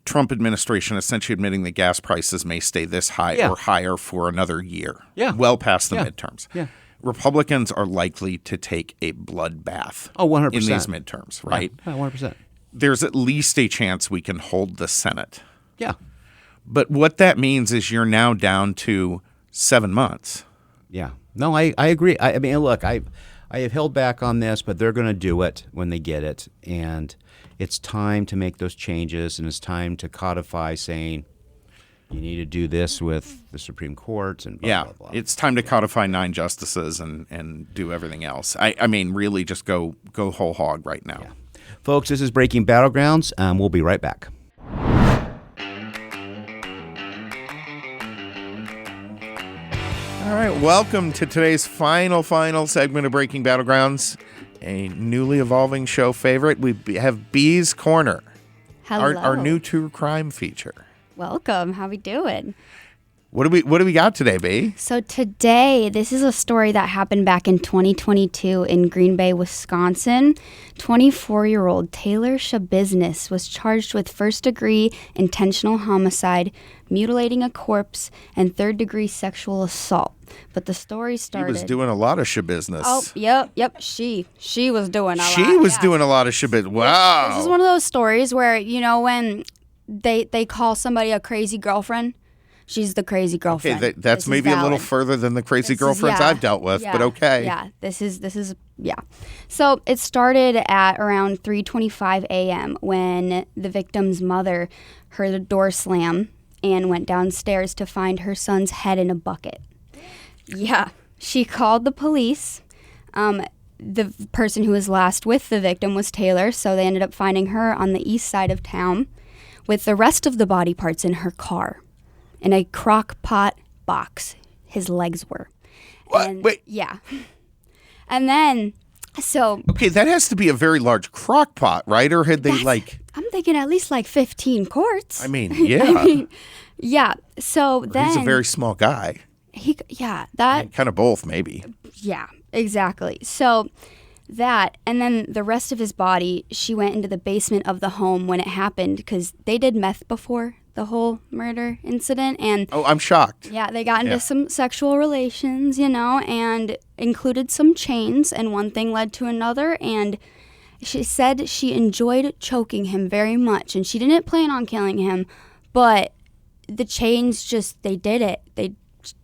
Trump administration essentially admitting that gas prices may stay this high or higher for another year. Yeah. Well past the midterms. Yeah. Republicans are likely to take a bloodbath 100%. in these midterms, right? Yeah, 100%. There's at least a chance we can hold the Senate. Yeah. But what that means is you're now down to 7 months. Yeah. No, I agree. I mean, look, I have held back on this, but they're going to do it when they get it. And it's time to make those changes, and it's time to codify saying you need to do this with the Supreme Court and blah, blah, blah. It's time to codify 9 justices and do everything else. I mean, really just go whole hog right now. Yeah. Folks, this is Breaking Battlegrounds. We'll be right back. All right, welcome to today's final segment of Breaking Battlegrounds, a newly evolving show favorite. We have Bee's Corner, Hello. our new true crime feature. Welcome. How we doing? What do we got today, Bee? So today, this is a story that happened back in 2022 in Green Bay, Wisconsin. 24-year-old Taylor Shabiznis was charged with first-degree intentional homicide, mutilating a corpse, and third-degree sexual assault. But the story started... He was doing a lot of shabusiness. Oh, yep. She was doing a lot. She was doing a lot of shabusiness. Wow. This is one of those stories where, when they call somebody a crazy girlfriend... She's the crazy girlfriend. Okay, that's maybe a little further than the crazy girlfriends I've dealt with, but okay. Yeah, this is. So it started at around 3:25 a.m. when the victim's mother heard the door slam and went downstairs to find her son's head in a bucket. Yeah, she called the police. The person who was last with the victim was Taylor, so they ended up finding her on the east side of town with the rest of the body parts in her car. In a crock pot box, his legs were. What? Wait. Yeah. And then, so... Okay, that has to be a very large crock pot, right? Or had they I'm thinking at least 15 quarts. I mean, yeah. Yeah, so then... He's a very small guy. Kind of both, maybe. Yeah, exactly. So that, and then the rest of his body, she went into the basement of the home when it happened because they did meth before the whole murder incident. And oh, I'm shocked. Yeah, they got into some sexual relations, and included some chains, and one thing led to another. And she said she enjoyed choking him very much, and she didn't plan on killing him, but the chains they did it. They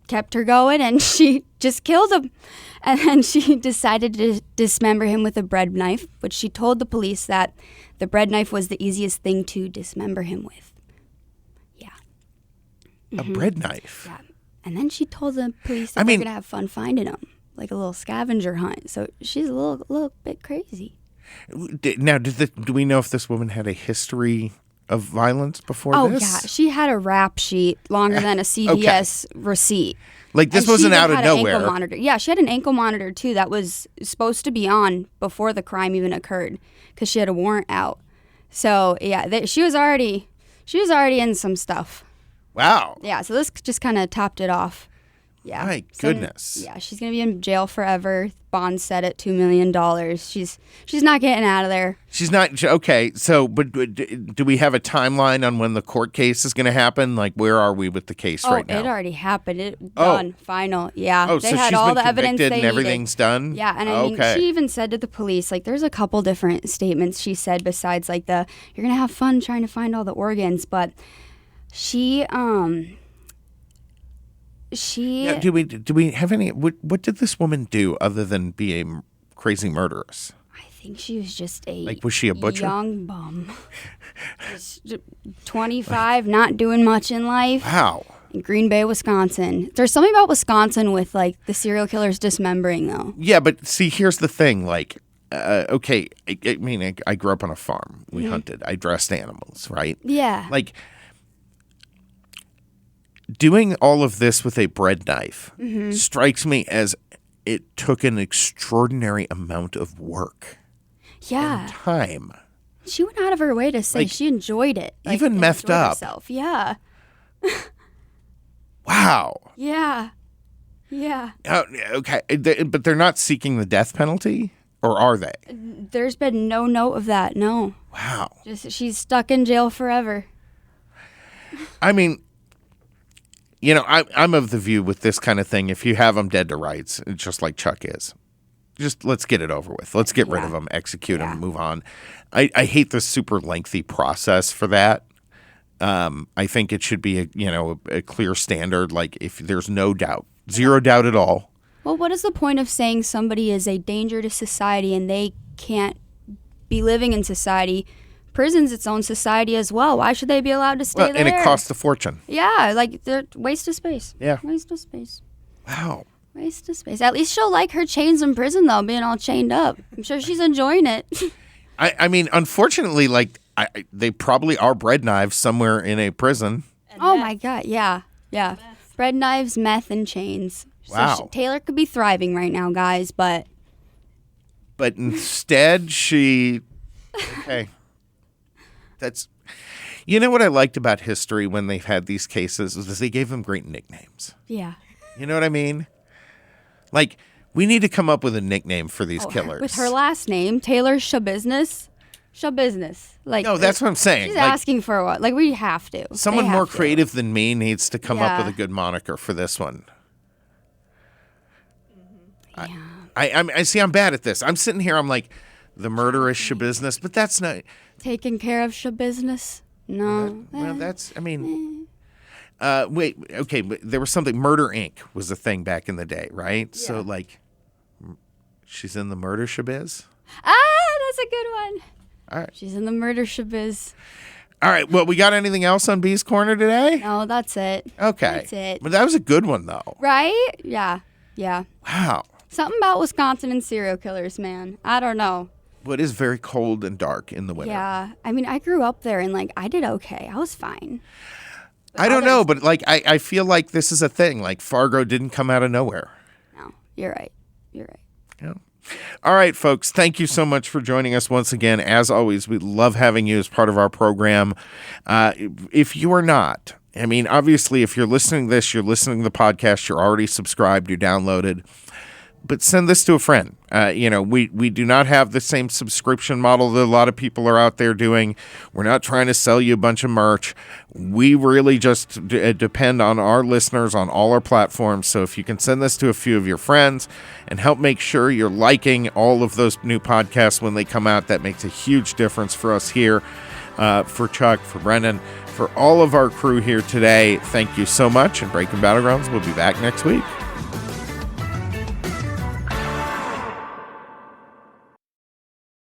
kept her going, and she just killed him. And then she decided to dismember him with a bread knife, but she told the police that the bread knife was the easiest thing to dismember him with. A bread knife. Yeah. And then she told the police that they're going to have fun finding him, like a little scavenger hunt. So she's a little bit crazy. Now, do we know if this woman had a history of violence before this? Oh, yeah. She had a rap sheet longer than a CVS receipt. Like, this wasn't out of nowhere. Ankle monitor. Yeah, she had an ankle monitor, too, that was supposed to be on before the crime even occurred because she had a warrant out. So, yeah, she was already in some stuff. Wow. Yeah, so this just kind of topped it off. Yeah. My goodness. Yeah, she's going to be in jail forever. Bond set at $2 million. She's not getting out of there. She's not. Okay, so, but do we have a timeline on when the court case is going to happen? Like, where are we with the case right now? It already happened. Done. Final. Yeah. Oh, they so had she's all been the evidence convicted they and everything's needed. done? Yeah, and I mean, she even said to the police, there's a couple different statements she said besides, you're going to have fun trying to find all the organs, but... She Yeah, do we have any? What did this woman do other than be a crazy murderess? I think she was just was she a butcher? Young bum, just 25, not doing much in life. Wow. In Green Bay, Wisconsin. There's something about Wisconsin with the serial killers dismembering though. Yeah, but see, here's the thing. Okay, I grew up on a farm. We hunted. I dressed animals, right? Yeah. Doing all of this with a bread knife strikes me as it took an extraordinary amount of work. Yeah. And time. She went out of her way to say she enjoyed it. Even methed up. Herself. Yeah. Wow. Yeah. Yeah. Okay, but they're not seeking the death penalty, or are they? There's been no note of that. No. Wow. She's stuck in jail forever. I mean, I'm of the view with this kind of thing, if you have them dead to rights, it's just like Chuck is. Just let's get it over with. Let's get rid of them, execute them, move on. I hate the super lengthy process for that. I think it should be a clear standard. Like if there's no doubt, zero doubt at all, Well, what is the point of saying somebody is a danger to society and they can't be living in society? Prison's its own society as well. Why should they be allowed to stay there? And it costs a fortune. Yeah, like they're waste of space. Yeah. Waste of space. Wow. Waste of space. At least she'll like her chains in prison, though, being all chained up. I'm sure she's enjoying it. I mean, unfortunately, like, they probably are bread knives somewhere in a prison. Oh, my God. Yeah. Yeah. Bread knives, meth, and chains. Wow. So Taylor could be thriving right now, guys, but instead she... Okay. That's... You know what I liked about history when they've had these cases is they gave them great nicknames. yeah. You know what I mean? Like, we need to come up with a nickname for these killers. With her last name, Taylor Shabusiness. Shabusiness. Like, No, that's what I'm saying. She's Like, asking for what? Like, we have to. someone They more have to. creative than me needs to come up Yeah. with a good moniker for this one. Yeah. I see. I'm bad at this. I'm sitting here. I'm like, the murderous shabusiness, but that's not. Taking care of Shabusiness? No. Well, that's. I mean, wait. Okay, but there was something. Murder Inc. was a thing back in the day, right? So like, she's in the murder shabiz. That's a good one. All right. She's in the murder shabiz. All right. Well, we got anything else on Bee's Corner today? No, that's it. Okay. That's it. But that was a good one, though. Right? Yeah. Yeah. Wow. Something about Wisconsin and serial killers, man. I don't know. Well, it is very cold and dark in the winter. Yeah. I mean, I grew up there and, like, I did okay. I was fine. I don't know, but like I feel like this is a thing. Like Fargo didn't come out of nowhere. No, you're right. You're right. Yeah. All right, folks. Thank you so much for joining us once again. As always, we love having you as part of our program. If you are not, I mean, obviously, if you're listening to this, you're listening to the podcast, you're already subscribed, you're downloaded. But send this to a friend. We do not have the same subscription model that a lot of people are out there doing. We're not trying to sell you a bunch of merch. We really just depend on our listeners on all our platforms. So if you can send this to a few of your friends and help make sure you're liking all of those new podcasts when they come out, that makes a huge difference for us here, for Chuck, for Brendan, for all of our crew here today. Thank you so much. And Breaking Battlegrounds will be back next week.